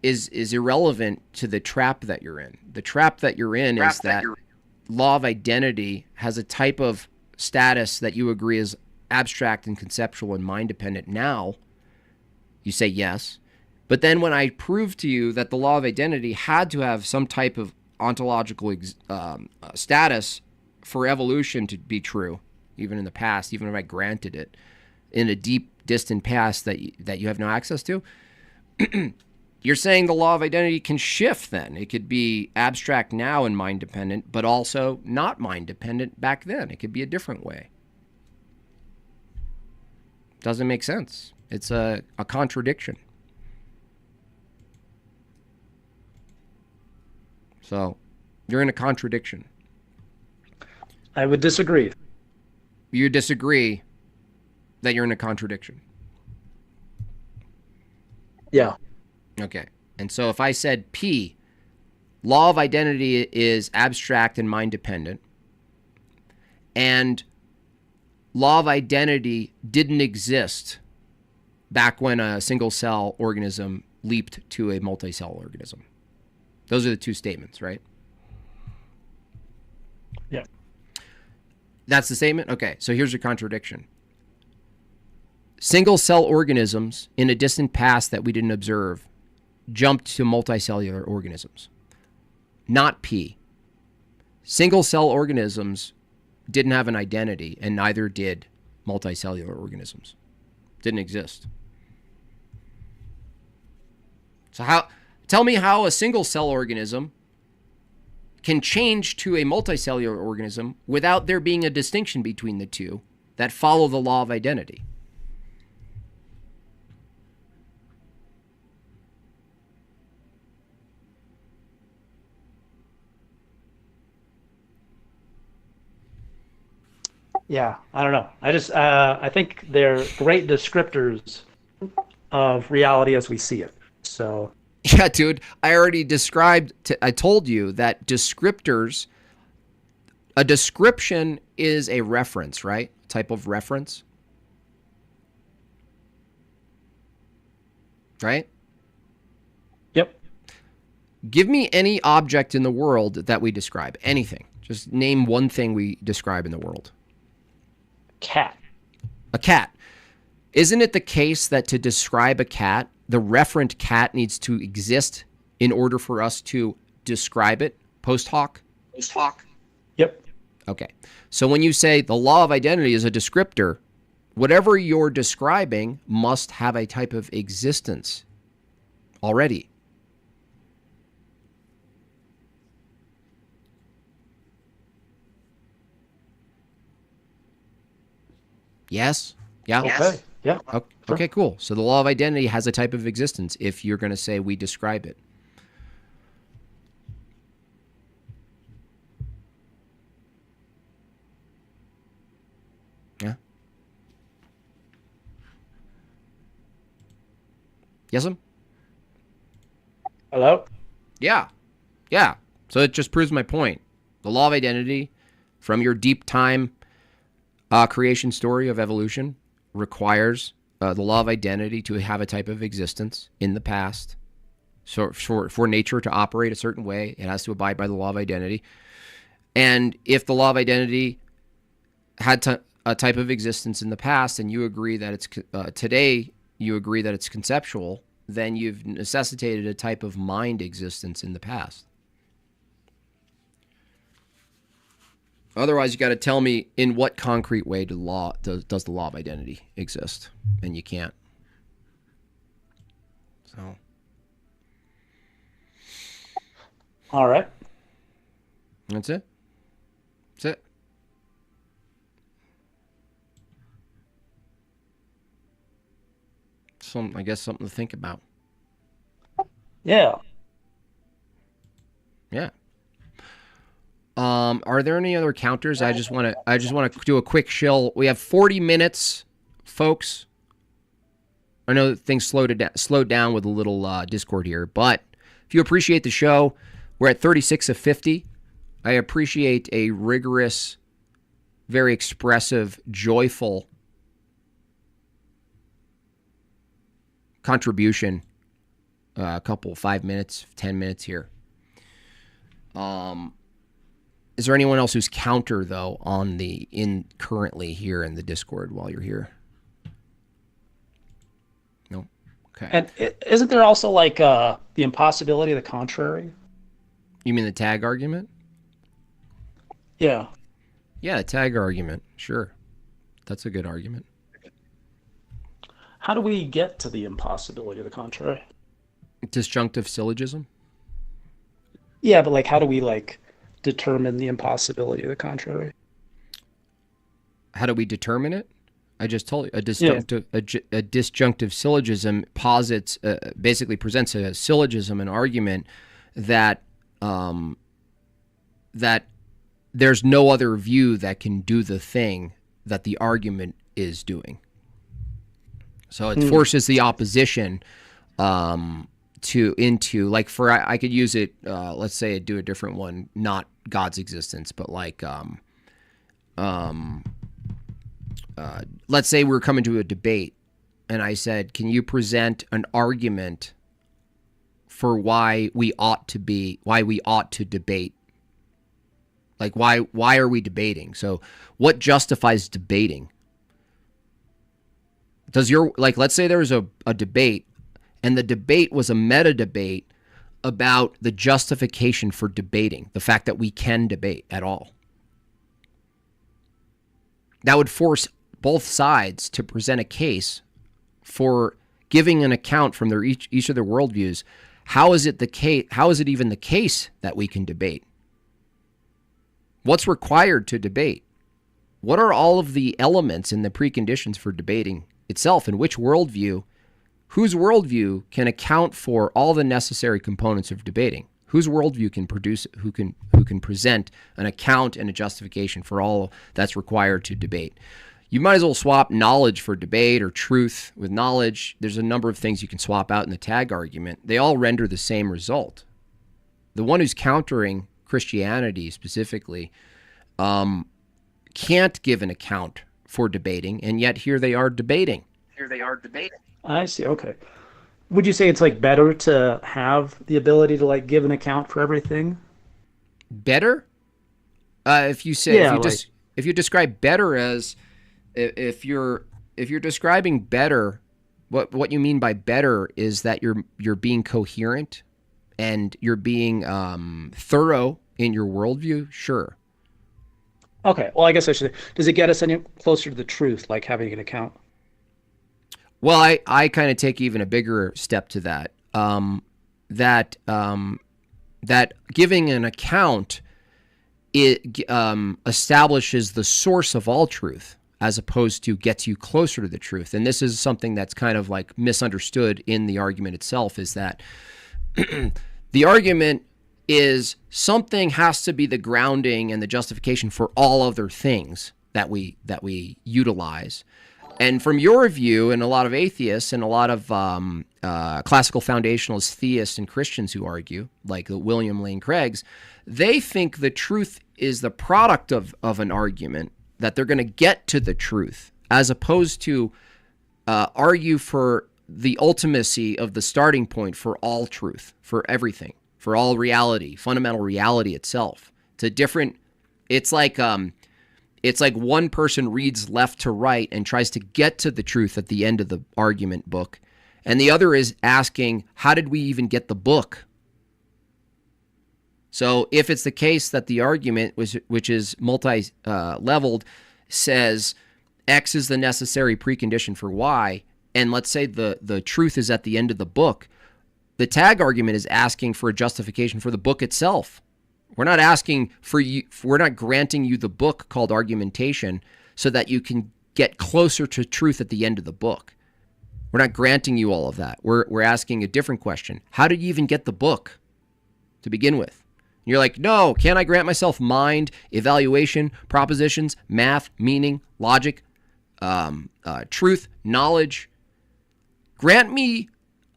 is irrelevant to the trap that you're in. The trap that you're in is that law of identity has a type of status that you agree is abstract and conceptual and mind dependent. Now, you say yes. But then when I prove to you that the law of identity had to have some type of ontological status for evolution to be true, even in the past, even if I granted it, in a deep, distant past that you have no access to, you're saying the law of identity can shift then. It could be abstract now and mind dependent, but also not mind dependent back then. It could be a different way. Doesn't make sense. It's a contradiction. So you're in a contradiction. I would disagree. You disagree that you're in a contradiction. Yeah. Okay. And so if I said P, law of identity is abstract and mind dependent, and law of identity didn't exist back when a single cell organism leaped to a multicell organism. Those are the two statements, right? Yeah. That's the statement? Okay. So here's your contradiction. Single cell organisms in a distant past that we didn't observe jumped to multicellular organisms. Not P. Single cell organisms didn't have an identity, and neither did multicellular organisms. Didn't exist. So tell me how a single cell organism can change to a multicellular organism without there being a distinction between the two that follow the law of identity. Yeah. I don't know. I think they're great descriptors of reality as we see it. So, Yeah, dude, I told you that descriptors, a description is a reference, right? Type of reference. Right? yep. Give me any object in the world that we describe. Anything. Just name one thing we describe in the world. Cat. A cat. Isn't it the case that to describe a cat, the referent cat needs to exist in order for us to describe it post hoc? Yep. Okay. So when you say the law of identity is a descriptor, whatever you're describing must have a type of existence already. Yes? Yeah? Okay. Yeah. Sure. Okay, cool. So the law of identity has a type of existence if you're going to say we describe it. Yeah? Yes'm? Hello? Yeah. Yeah. So it just proves my point. The law of identity from your deep time creation story of evolution requires the law of identity to have a type of existence in the past. So for nature to operate a certain way, it has to abide by the law of identity. And if the law of identity had a type of existence in the past, and you agree that it's today, you agree that it's conceptual, then you've necessitated a type of mind existence in the past. Otherwise, you got to tell me in what concrete way does the law of identity exist, and you can't. So, All right. that's it. That's it. I guess something to think about. Yeah. Yeah. Are there any other counters? I just want to do a quick shill. We have 40 minutes, folks. I know that things slowed down with a little Discord here, but if you appreciate the show, we're at 36 of 50. I appreciate a rigorous, very expressive, joyful contribution. A couple 5 minutes, 10 minutes here. Is there anyone else who's counter though currently here in the Discord while you're here? No. Okay. And isn't there also like the impossibility of the contrary? You mean the tag argument? Yeah. Yeah, the tag argument. Sure. That's a good argument. How do we get to the impossibility of the contrary? Disjunctive syllogism? Yeah, but like how do we like determine the impossibility of the contrary? How do we determine it? I just told you Yeah. a disjunctive syllogism posits basically presents a syllogism, an argument that that there's no other view that can do the thing that the argument is doing. So it forces the opposition like I could use it. Let's say do a different one, not God's existence, but like let's say we're coming to a debate, and I said, "Can you present an argument for why we ought to debate? Like why are we debating? So what justifies debating? Let's say there was a debate, and the debate was a meta debate about the justification for debating, the fact that we can debate at all. That would force both sides to present a case for giving an account from each of their worldviews. How is it even the case that we can debate? What's required to debate? What are all of the elements and the preconditions for debating itself, and whose worldview can account for all the necessary components of debating? Whose worldview can present an account and a justification for all that's required to debate? You might as well swap knowledge for debate or truth with knowledge. There's a number of things you can swap out in the tag argument. They all render the same result. The one who's countering Christianity specifically can't give an account for debating, and yet here they are debating. I see. Okay. Would you say it's like better to have the ability to like give an account for everything? Better? If you say Yeah, if you describe better as if you're describing better, what you mean by better is that you're being coherent and you're being thorough in your worldview. Sure. Okay. Well, I guess I should. Does it get us any closer to the truth, like having an account? Well, I kind of take even a bigger step to that. That giving an account, it establishes the source of all truth. as opposed to gets you closer to the truth. And this is something that's kind of like misunderstood in the argument itself, is that the argument is something has to be the grounding and the justification for all other things that we utilize. And from your view, and a lot of atheists and a lot of classical foundationalist theists and Christians who argue, like William Lane Craig's, they think the truth is the product of an argument, that they're going to get to the truth, as opposed to argue for the ultimacy of the starting point for all truth, for everything, for all reality, fundamental reality itself. It's like one person reads left to right and tries to get to the truth at the end of the argument book, and the other is asking, how did we even get the book? So if it's the case that the argument, which is multi-leveled, says X is the necessary precondition for Y, and let's say the truth is at the end of the book, the tag argument is asking for a justification for the book itself. We're not asking for you, we're not granting you the book called argumentation so that you can get closer to truth at the end of the book. We're not granting you all of that. We're asking a different question. How did you even get the book to begin with? You're like, no, can't I grant myself mind, evaluation, propositions, math, meaning, logic, truth, knowledge? Grant me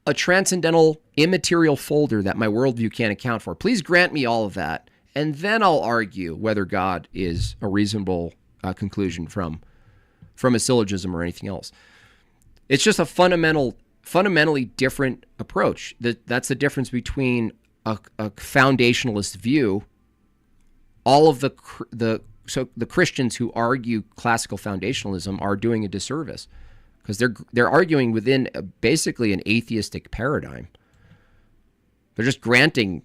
a transcendental, immaterial folder that my worldview can't account for. Please grant me all of that, and then I'll argue whether God is a reasonable conclusion from a syllogism or anything else. It's just a fundamentally different approach. That's the difference between a foundationalist view. All of the Christians who argue classical foundationalism are doing a disservice, because they're arguing within basically an atheistic paradigm. They're just granting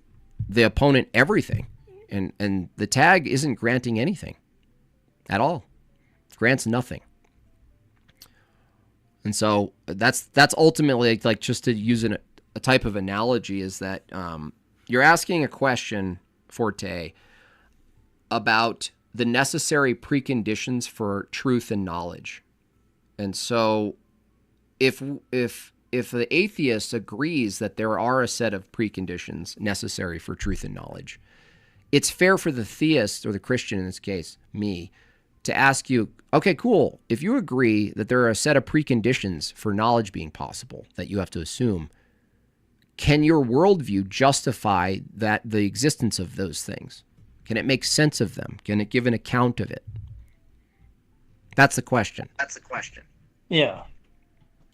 the opponent everything, and the tag isn't granting anything at all. It grants nothing. And so that's ultimately, like, just to use a type of analogy, is that you're asking a question, Forte, about the necessary preconditions for truth and knowledge. And so if the atheist agrees that there are a set of preconditions necessary for truth and knowledge, it's fair for the theist, or the Christian in this case, me, to ask you, okay, cool, if you agree that there are a set of preconditions for knowledge being possible that you have to assume, can your worldview justify the existence of those things? Can it make sense of them? Can it give an account of it? That's the question. Yeah.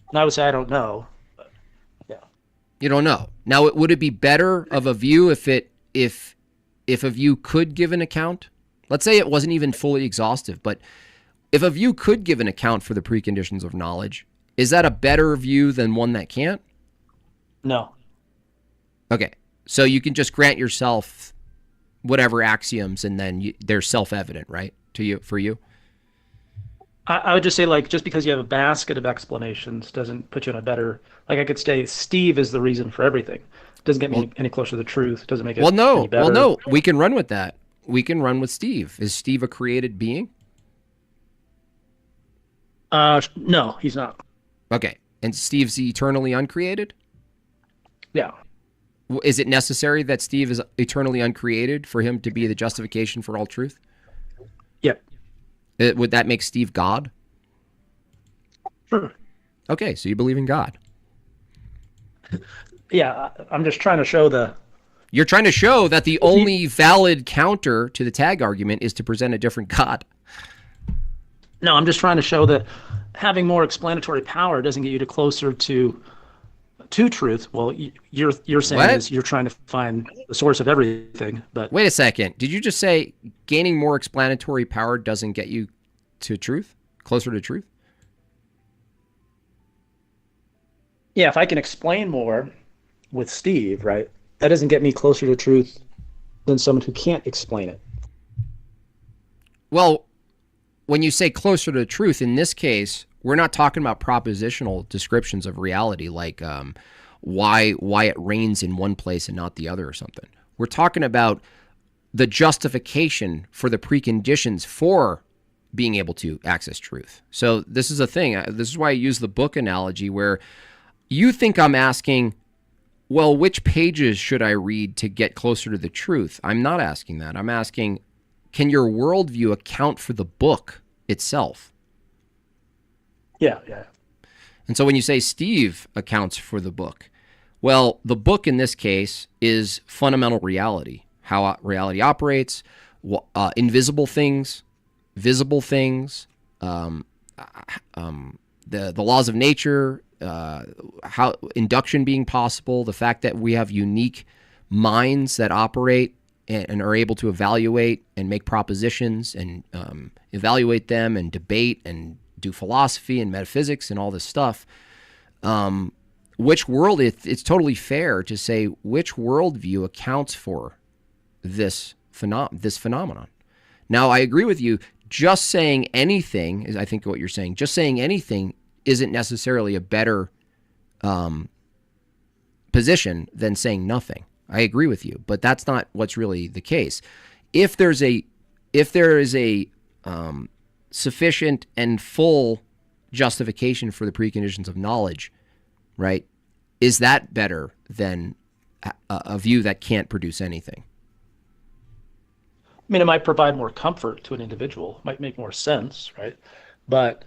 And I would say I don't know. But yeah. You don't know. Now, would it be better of a view if a view could give an account? Let's say it wasn't even fully exhaustive, but if a view could give an account for the preconditions of knowledge, is that a better view than one that can't? No. Okay. So you can just grant yourself whatever axioms, and then they're self-evident, right? For you? I would just say, like, just because you have a basket of explanations doesn't put you in a better, like, I could say Steve is the reason for everything. Doesn't get me any closer to the truth. Doesn't make it any better. Well, no. We can run with that. We can run with Steve. Is Steve a created being? No, he's not. Okay. And Steve's eternally uncreated? Yeah. Is it necessary that Steve is eternally uncreated for him to be the justification for all truth? Yep. Would that make Steve God? Sure. Okay, so you believe in God. Yeah, I'm just trying to show You're trying to show that the only valid counter to the tag argument is to present a different God. No, I'm just trying to show that having more explanatory power doesn't get you closer to truth. Well, you're saying is you're trying to find the source of everything, but wait a second. Did you just say gaining more explanatory power doesn't get you to truth, closer to truth? Yeah, if I can explain more with Steve, right, that doesn't get me closer to truth than someone who can't explain it. Well, when you say closer to truth, in this case, we're not talking about propositional descriptions of reality, like why it rains in one place and not the other or something. We're talking about the justification for the preconditions for being able to access truth. So this is a thing. This is why I use the book analogy, where you think I'm asking, well, which pages should I read to get closer to the truth? I'm not asking that. I'm asking, can your worldview account for the book itself? Yeah, yeah. And so when you say Steve accounts for the book, well, the book in this case is fundamental reality, how reality operates, invisible things, visible things, the laws of nature, how induction being possible, the fact that we have unique minds that operate and are able to evaluate and make propositions and evaluate them and debate and do philosophy and metaphysics and all this stuff. Which world, it's totally fair to say which worldview accounts for this phenomenon. Now, I agree with you. Just saying anything is, I think, what you're saying. Just saying anything isn't necessarily a better position than saying nothing. I agree with you, but that's not what's really the case. If there is a sufficient and full justification for the preconditions of knowledge, right? Is that better than a view that can't produce anything? I mean, it might provide more comfort to an individual, might make more sense, right? But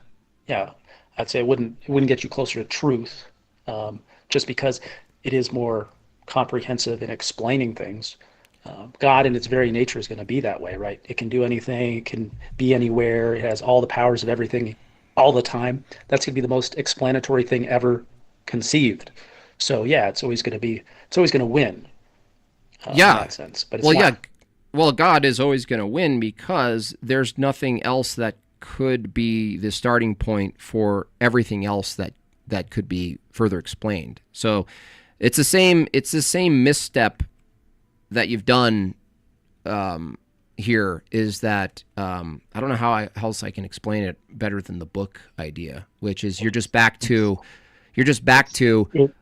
yeah, I'd say it wouldn't get you closer to truth, just because it is more comprehensive in explaining things. God, in its very nature, is going to be that way, right? It can do anything, it can be anywhere, it has all the powers of everything all the time. That's going to be the most explanatory thing ever conceived. So yeah, it's always going to win in Yeah. that sense. But it's Well, yeah. not. Well, God is always going to win because there's nothing else that could be the starting point for everything else that could be further explained. So it's the same misstep that you've done here, is that I don't know how else I can explain it better than the book idea, which is you're just back to truth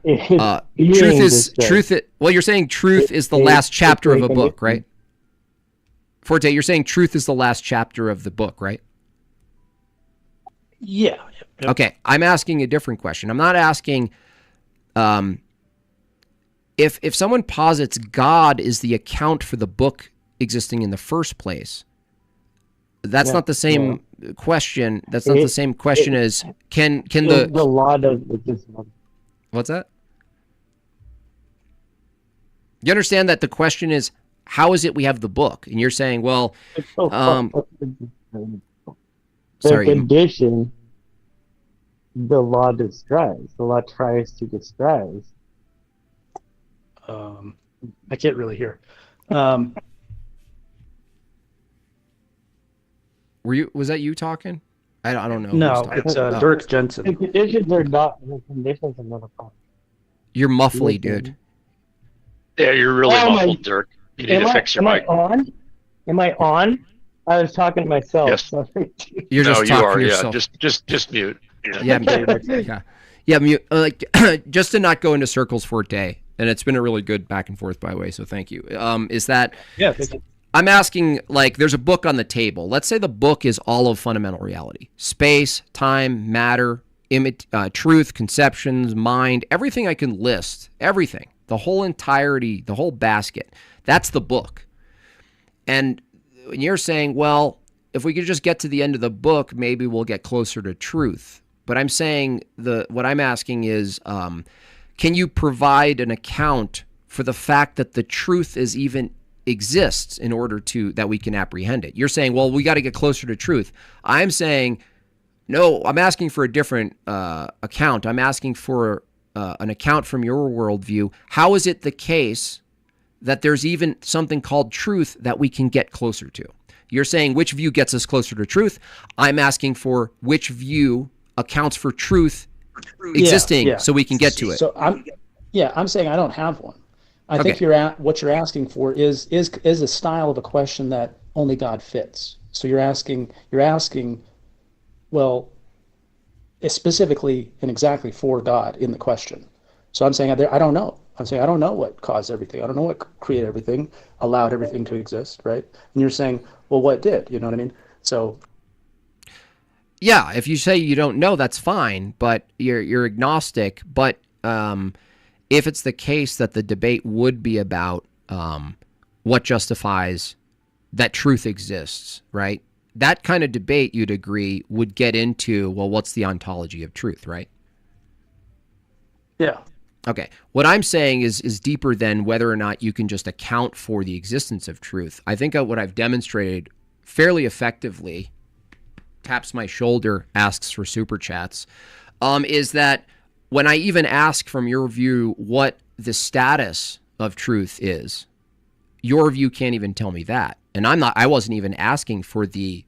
Hearing is this stuff, truth. Well, you're saying truth is the it, last chapter it's of a like book, right? Forte, you're saying truth is the last chapter of the book, right? Yeah. Yep. Okay, I'm asking a different question. I'm not asking if someone posits God is the account for the book existing in the first place. That's yeah, not the yeah. same question. That's not the It, same question it, as can the law does exist. what's that? You understand that the question is, how is it we have the book? And you're saying, well, um, The sorry, condition the law describes. The law tries to describe. I can't really hear. Um, was that you talking? I don't know who's no, talking. it's Oh, Dirk The Jensen. conditions are not the conditions are not a problem. you're muffly, dude. Listen. Yeah, you're really Oh my! muffled, Dirk. You need to fix your Am I mic. on? Am I on? I was talking to myself. Yes. Sorry. You're No, just you talking are. to Yeah, yourself. just mute. Yeah. Yeah, Okay. yeah, yeah. Like just to not go into circles for a day, and it's been a really good back and forth, by the way. So thank you. Is that Yeah, thank you. I'm asking, like, there's a book on the table. Let's say the book is all of fundamental reality: space, time, matter, truth, conceptions, mind, everything I can list, everything, the whole entirety, the whole basket. That's the book. And you're saying, well, if we could just get to the end of the book, maybe we'll get closer to truth. But I'm saying what I'm asking is, can you provide an account for the fact that the truth is even exists in order to that we can apprehend it? You're saying, well, we got to get closer to truth. I'm saying, no, I'm asking for a different account. I'm asking for an account from your worldview. How is it the case that there's even something called truth that we can get closer to? You're saying which view gets us closer to truth. I'm asking for which view accounts for truth existing Yeah. so we can get to it. So I'm saying I don't have one. I Okay. think what you're asking for is a style of a question that only God fits. So you're asking, well, specifically and exactly for God in the question. So I'm saying I don't know. I'm saying I don't know what caused everything. I don't know what created everything, allowed everything to exist, right? And you're saying, well, what did? You know what I mean? So Yeah, if you say you don't know, that's fine, but you're agnostic. But if it's the case that the debate would be about what justifies that truth exists, right? That kind of debate, you'd agree, would get into, well, what's the ontology of truth, right? Yeah. Okay. What I'm saying is deeper than whether or not you can just account for the existence of truth. I think what I've demonstrated fairly effectively, taps my shoulder, asks for super chats, is that when I even ask from your view what the status of truth is, your view can't even tell me that. And I wasn't even asking for the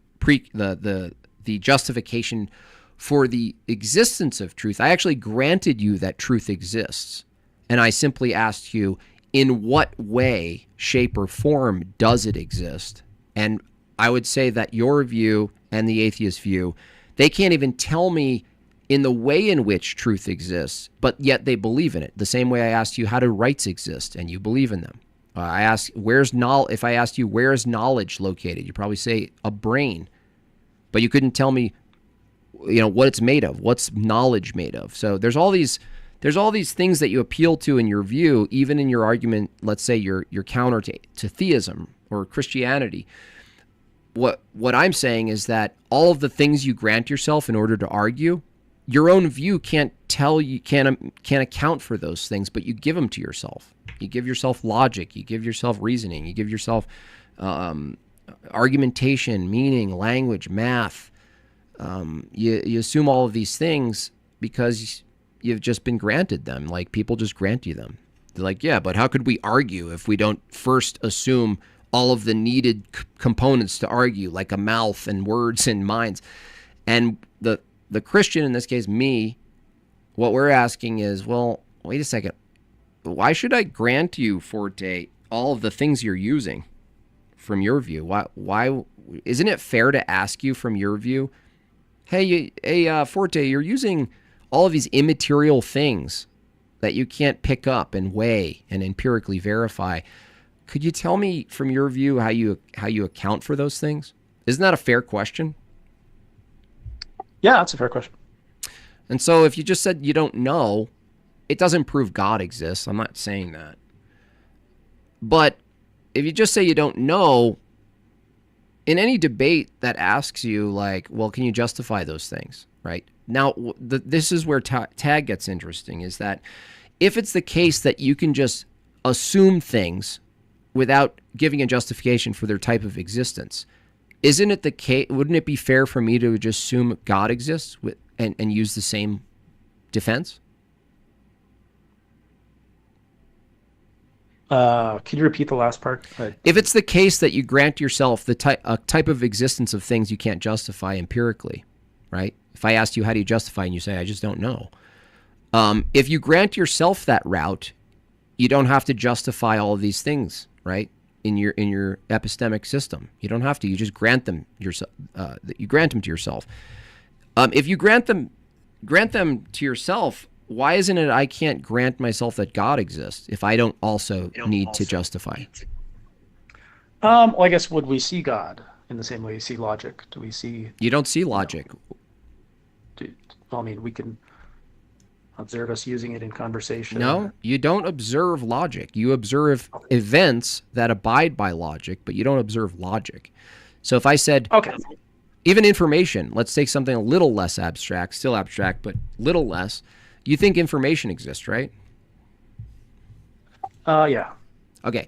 justification for the existence of truth. I actually granted you that truth exists. And I simply asked you, in what way, shape, or form does it exist? And I would say that your view and the atheist view, they can't even tell me in the way in which truth exists, but yet they believe in it. The same way I asked you, how do rights exist? And you believe in them. I asked, if I asked you, where is knowledge located? You probably say a brain, but you couldn't tell me, what it's made of. What's knowledge made of? So there's all these things that you appeal to in your view, even in your argument. Let's say your counter to theism or Christianity. What I'm saying is that all of the things you grant yourself in order to argue, your own view can't account for those things, but you give them to yourself. You give yourself logic. You give yourself reasoning. You give yourself argumentation, meaning, language, math. You assume all of these things because you've just been granted them. Like, people just grant you them. They're like, yeah, but how could we argue if we don't first assume all of the needed components to argue, like a mouth and words and minds? And the Christian, in this case, me, what we're asking is, well, wait a second. Why should I grant you, Forte, all of the things you're using from your view? Why isn't it fair to ask you from your view, hey, Forte, you're using all of these immaterial things that you can't pick up and weigh and empirically verify. Could you tell me from your view how you account for those things? Isn't that a fair question? Yeah, that's a fair question. And so if you just said you don't know, it doesn't prove God exists. I'm not saying that. But if you just say you don't know, in any debate that asks you, like, well, can you justify those things, right? Now, this is where Tag gets interesting, is that if it's the case that you can just assume things without giving a justification for their type of existence, isn't it the case? Wouldn't it be fair for me to just assume God exists and use the same defense? Can you repeat the last part? If it's the case that you grant yourself a type of existence of things you can't justify empirically, right? If I asked you, how do you justify, and you say, I just don't know. If you grant yourself that route, you don't have to justify all of these things, right? In your epistemic system, you don't have to. You just grant them yourself. You grant them to yourself. If you grant them to yourself, why isn't it I can't grant myself that God exists if I don't also need to justify? Well, I guess, would we see God in the same way you see logic? Do we see? You don't see logic. Well, I mean, we can observe us using it in conversation. No, you don't observe logic. You observe events that abide by logic, but you don't observe logic. So if I said, okay, even information, let's take something a little less abstract, still abstract, but little less. You think information exists, right? Yeah. Okay.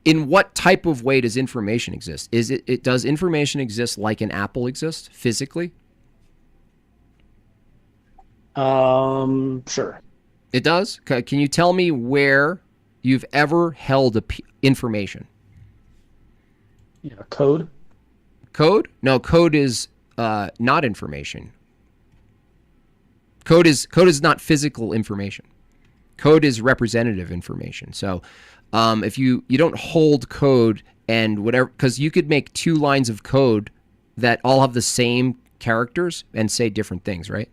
In what type of way does information exist? Does information exist like an apple exists physically? Sure. It does? Can you tell me where you've ever held information? Yeah, code. Code? No, code is not information. Code is not physical information. Code is representative information. So if you don't hold code and whatever, because you could make two lines of code that all have the same characters and say different things, right?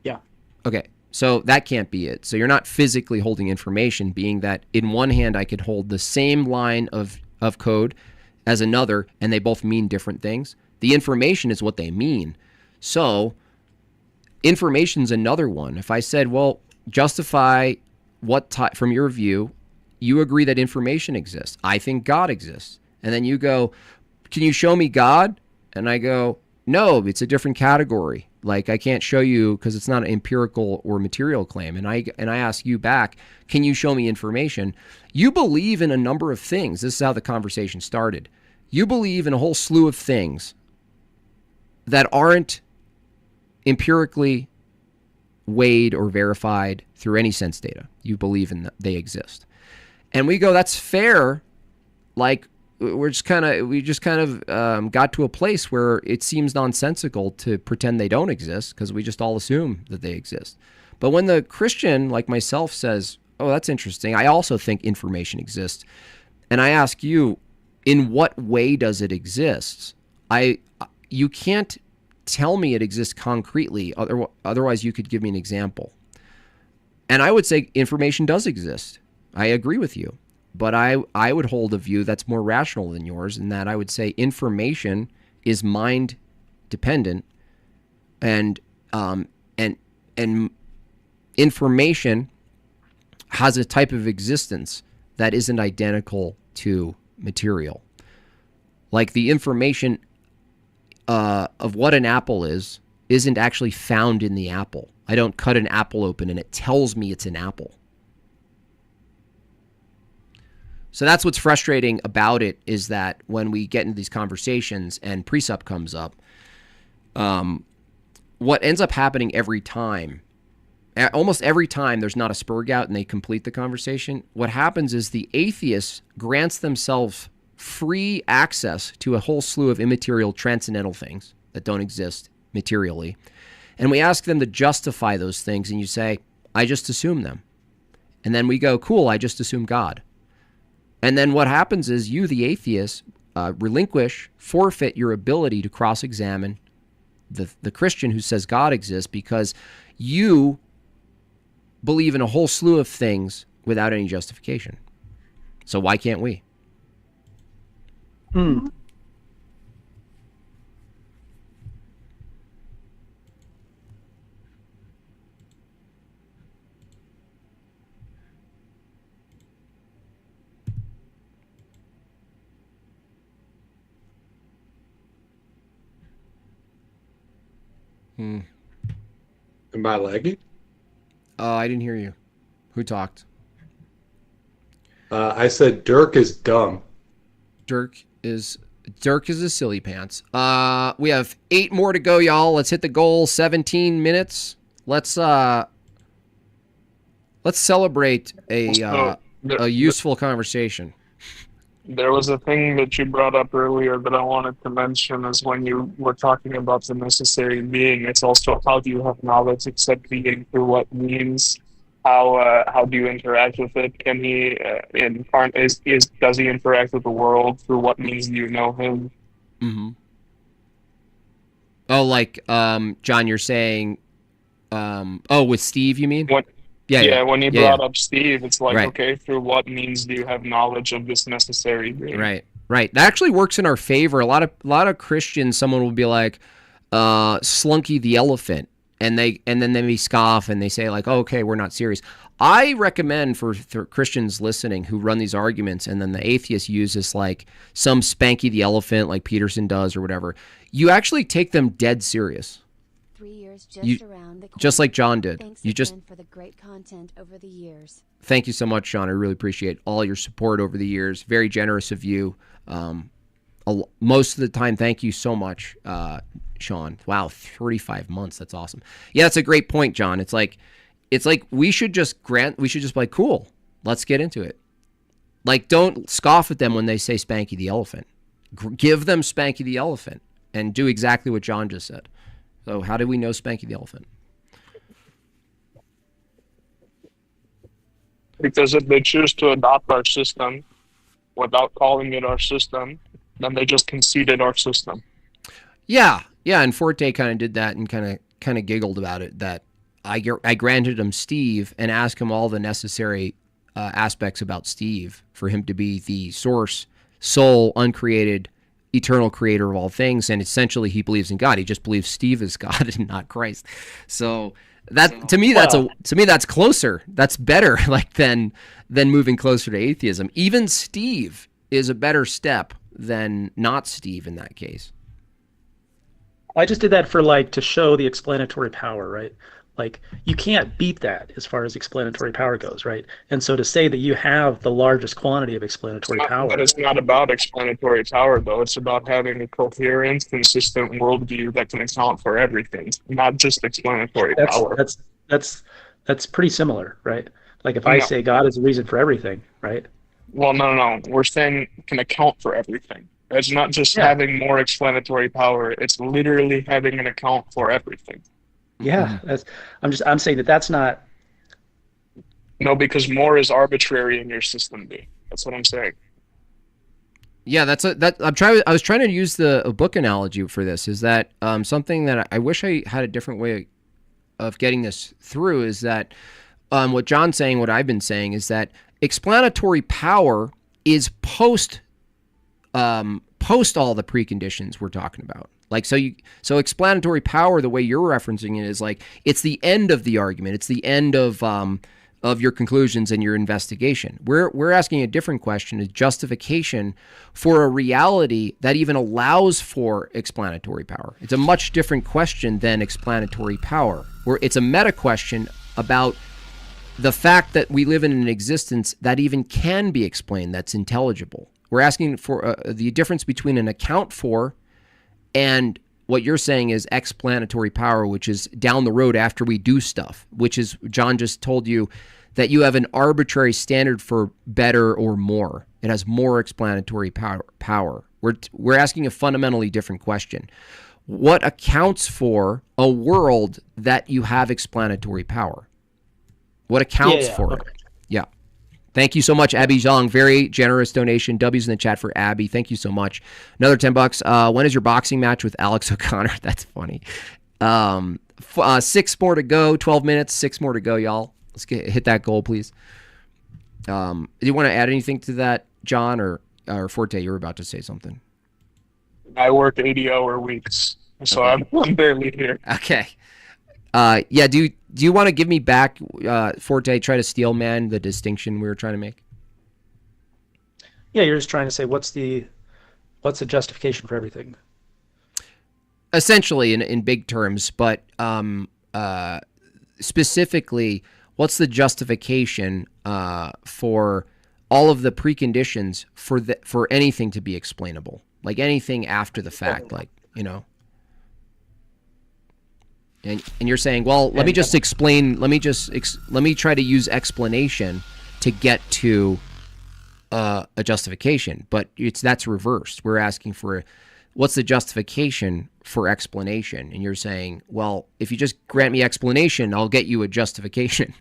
Yeah. Okay. So that can't be it. So you're not physically holding information, being that in one hand I could hold the same line of code as another, and they both mean different things. The information is what they mean. So information's another one. If I said, well, justify what type, from your view, you agree that information exists. I think God exists. And then you go, can you show me God? And I go, no, it's a different category. Like, I can't show you because it's not an empirical or material claim. And I ask you back, can you show me information? You believe in a number of things. This is how the conversation started. You believe in a whole slew of things that aren't empirically weighed or verified through any sense data. You believe in that they exist. And we go, that's fair. Like, we just kind of got to a place where it seems nonsensical to pretend they don't exist because we just all assume that they exist. But when the Christian like myself says, oh, that's interesting, I also think information exists, and I ask you, in what way does it exist? You can't tell me it exists concretely, otherwise you could give me an example. And I would say information does exist. I agree with you. But I would hold a view that's more rational than yours, in that I would say information is mind dependent, and information has a type of existence that isn't identical to material. Like, the information of what an apple isn't actually found in the apple. I don't cut an apple open and it tells me it's an apple. So that's what's frustrating about it, is that when we get into these conversations and precept comes up, what ends up happening every time, almost every time there's not a spur gout and they complete the conversation, what happens is the atheist grants themselves free access to a whole slew of immaterial transcendental things that don't exist materially. And we ask them to justify those things, and you say, I just assume them. And then we go, cool, I just assume God. And then what happens is you, the atheist, forfeit your ability to cross-examine the Christian who says God exists, because you believe in a whole slew of things without any justification. So why can't we? Am I lagging? I didn't hear you. Who talked? I said Dirk is dumb. Dirk is a silly pants. We have 8 more to go, y'all. Let's hit the goal. 17 minutes. Let's celebrate a useful conversation. There was a thing that you brought up earlier that I wanted to mention, is when you were talking about the necessary being. It's also, how do you have knowledge except being, through what means? How do you interact with it? Can he does he interact with the world? Through what means do you know him? Mm-hmm. Oh, like John, you're saying, with Steve, you mean? When he brought up Steve, it's like, right. Okay, through what means do you have knowledge of this necessary being? Right. That actually works in our favor. A lot of Christians, someone will be like, Slunky the elephant, and then they scoff and they say like, oh, okay, we're not serious. I recommend for Christians listening who run these arguments, and then the atheist uses like some Spanky the elephant like Peterson does or whatever, you actually take them dead serious. 3 years around the corner. Just like John did. Thanks you again just for the great content over the years. Thank you so much, Sean. I really appreciate all your support over the years. Very generous of you. Most of the time, thank you so much, Sean. Wow, 35 months. That's awesome. Yeah, that's a great point, John. It's like we should just be like, cool, let's get into it. Like, don't scoff at them when they say Spanky the elephant. Give them Spanky the elephant and do exactly what John just said. So how do we know Spanky the elephant? Because if they choose to adopt our system without calling it our system, then they just conceded our system. Yeah, and Forte kind of did that and kind of giggled about it, that I granted him Steve and asked him all the necessary aspects about Steve for him to be the source sole, uncreated, eternal creator of all things, and essentially he believes in God. He just believes Steve is God and not Christ. So that to me that's closer. That's better like than moving closer to atheism. Even Steve is a better step than not Steve in that case. I just did that for like to show the explanatory power, right? Like you can't beat that as far as explanatory power goes, right? And so to say that you have the largest quantity of explanatory power, But it's not about explanatory power, though. It's about having a coherent, consistent worldview that can account for everything, not just explanatory power. that's pretty similar, right? Like if I No. say God is the reason for everything, right? Well, no. We're saying can account for everything. It's not just Yeah. having more explanatory power. It's literally having an account for everything. Yeah, I'm saying that that's not. No, because more is arbitrary in your system, B. That's what I'm saying. Yeah, I was trying to use a book analogy for this. Is that something that I wish I had a different way of getting this through? Is that what John's saying, what I've been saying, is that explanatory power is post all the preconditions we're talking about. Like so explanatory power, the way you're referencing it, is like it's the end of the argument. It's the end of your conclusions and your investigation. We're asking a different question: is justification for a reality that even allows for explanatory power. It's a much different question than explanatory power. Where it's a meta question about the fact that we live in an existence that even can be explained, that's intelligible. We're asking for the difference between an account for and what you're saying is explanatory power, which is down the road after we do stuff, which is John just told you that you have an arbitrary standard for better or more. It has more explanatory power. We're asking a fundamentally different question. What accounts for a world that you have explanatory power? What accounts for it? Yeah. Thank you so much, Abby Zhang. Very generous donation. W's in the chat for Abby. Thank you so much. Another $10. When is your boxing match with Alex O'Connor? That's funny. 6 more to go. 12 minutes. 6 more to go, y'all. Let's hit that goal, please. Do you want to add anything to that, John or Forte? You were about to say something. I work 80-hour weeks, so Okay. I'm barely here. Okay. Yeah. Do you want to give me back, Forte? Try to steel man the distinction we were trying to make. Yeah, you're just trying to say what's the justification for everything. Essentially, in big terms, but specifically, what's the justification for all of the preconditions for anything to be explainable, like anything after the fact, like And you're saying, well, let me just explain. Let me try to use explanation to get to a justification. But that's reversed. We're asking for what's the justification for explanation, and you're saying, well, if you just grant me explanation, I'll get you a justification.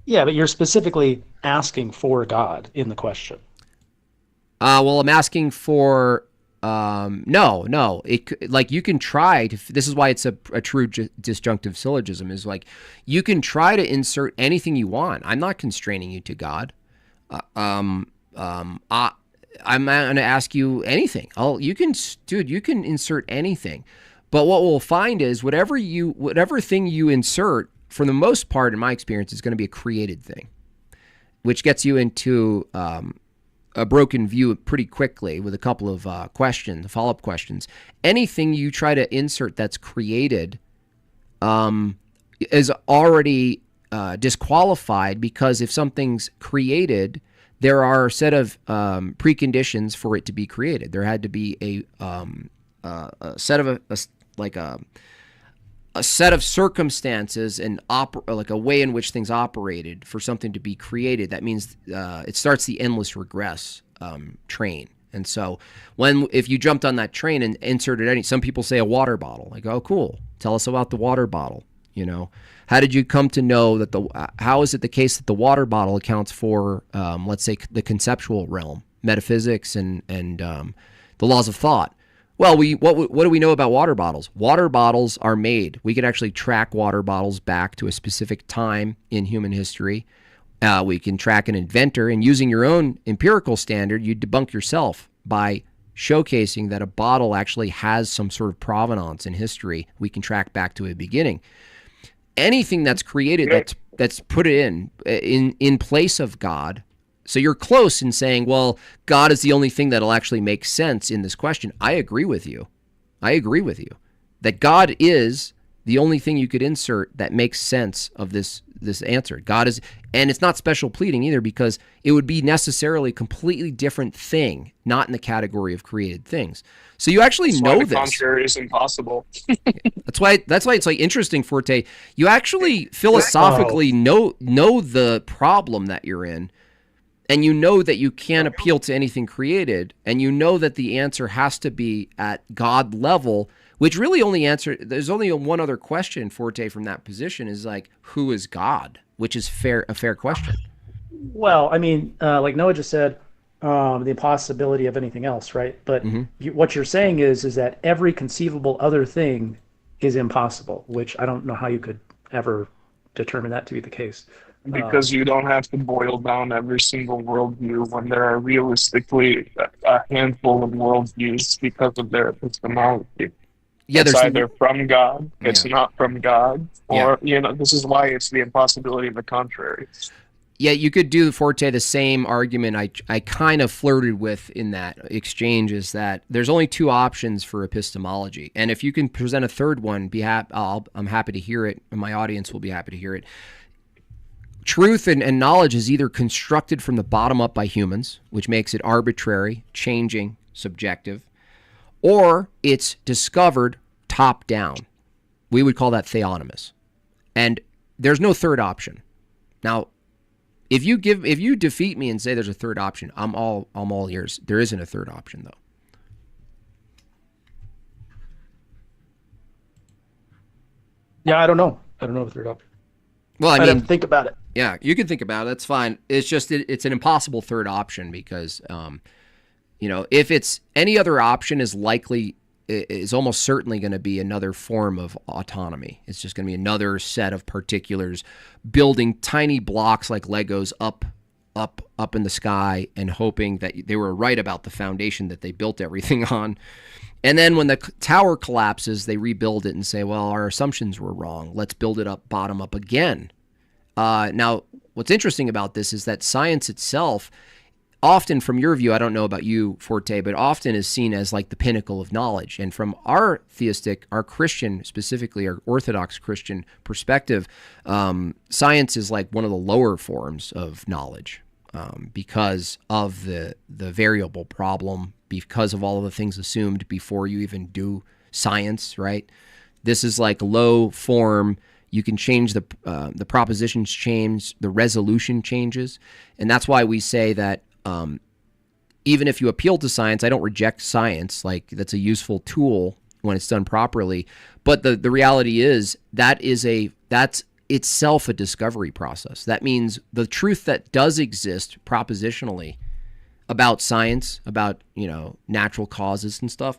Yeah, but you're specifically asking for God in the question. Well, I'm asking for. No. Like you can try to. This is why it's a true disjunctive syllogism. Is like you can try to insert anything you want. I'm not constraining you to God. I'm going to ask you anything. You can insert anything. But what we'll find is whatever thing you insert, for the most part, in my experience, is going to be a created thing, which gets you into a broken view pretty quickly with a couple of follow-up questions. Anything you try to insert that's created is already disqualified, because if something's created, there are a set of preconditions for it to be created. There had to be a set of a set of circumstances and like a way in which things operated for something to be created. That means it starts the endless regress train. And so if you jumped on that train and inserted some people say a water bottle, like, oh, cool, tell us about the water bottle. How did you come to know that how is it the case that the water bottle accounts for, let's say, the conceptual realm, metaphysics and the laws of thought? Well, what do we know about water bottles? Water bottles are made. We could actually track water bottles back to a specific time in human history. We can track an inventor, and using your own empirical standard, you debunk yourself by showcasing that a bottle actually has some sort of provenance in history. We can track back to a beginning. Anything that's created, that's put in place of God. So you're close in saying, well, God is the only thing that'll actually make sense in this question. I agree with you. That God is the only thing you could insert that makes sense of this answer. God is, and it's not special pleading either, because it would be necessarily a completely different thing, not in the category of created things. So you actually know this. The contrary is impossible. That's why it's like interesting, Forte. You actually philosophically know the problem that you're in, and you know that you can't appeal to anything created, and you know that the answer has to be at God level, which really there's only one other question, Forte, from that position is like, who is God? Which is a fair question. Well, I mean, like Noah just said, the impossibility of anything else, right? But what you're saying is that every conceivable other thing is impossible, which I don't know how you could ever determine that to be the case. Because you don't have to boil down every single worldview when there are realistically a handful of worldviews because of their epistemology. Yeah, it's either from God, it's not from God, or, this is why it's the impossibility of the contrary. Yeah, you could do, Forte, the same argument I kind of flirted with in that exchange, is that there's only two options for epistemology. And if you can present a third one, I'm happy to hear it, and my audience will be happy to hear it. Truth and knowledge is either constructed from the bottom up by humans, which makes it arbitrary, changing, subjective, or it's discovered top down. We would call that theonomous. And there's no third option. Now, if you defeat me and say there's a third option, I'm all ears. There isn't a third option, though. Yeah, I don't know the third option. Well, I mean, think about it. Yeah, you can think about it. That's fine. It's just it's an impossible third option because, if it's any other option is almost certainly going to be another form of autonomy. It's just going to be another set of particulars building tiny blocks like Legos up in the sky and hoping that they were right about the foundation that they built everything on. And then when the tower collapses, they rebuild it and say, well, our assumptions were wrong. Let's build it up, bottom up again. Now, what's interesting about this is that science itself, often from your view, I don't know about you, Forte, but often is seen as like the pinnacle of knowledge. And from our Christian, specifically our Orthodox Christian perspective, science is like one of the lower forms of knowledge because of the variable problem, because of all of the things assumed before you even do science, right? This is like low form. You can change the propositions change, the resolution changes. And that's why we say that even if you appeal to science, I don't reject science. Like, that's a useful tool when it's done properly. But the reality is that's itself a discovery process. That means the truth that does exist propositionally about science, about, natural causes and stuff,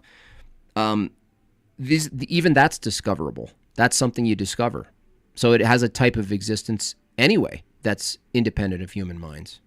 even that's discoverable. That's something you discover. So it has a type of existence anyway that's independent of human minds.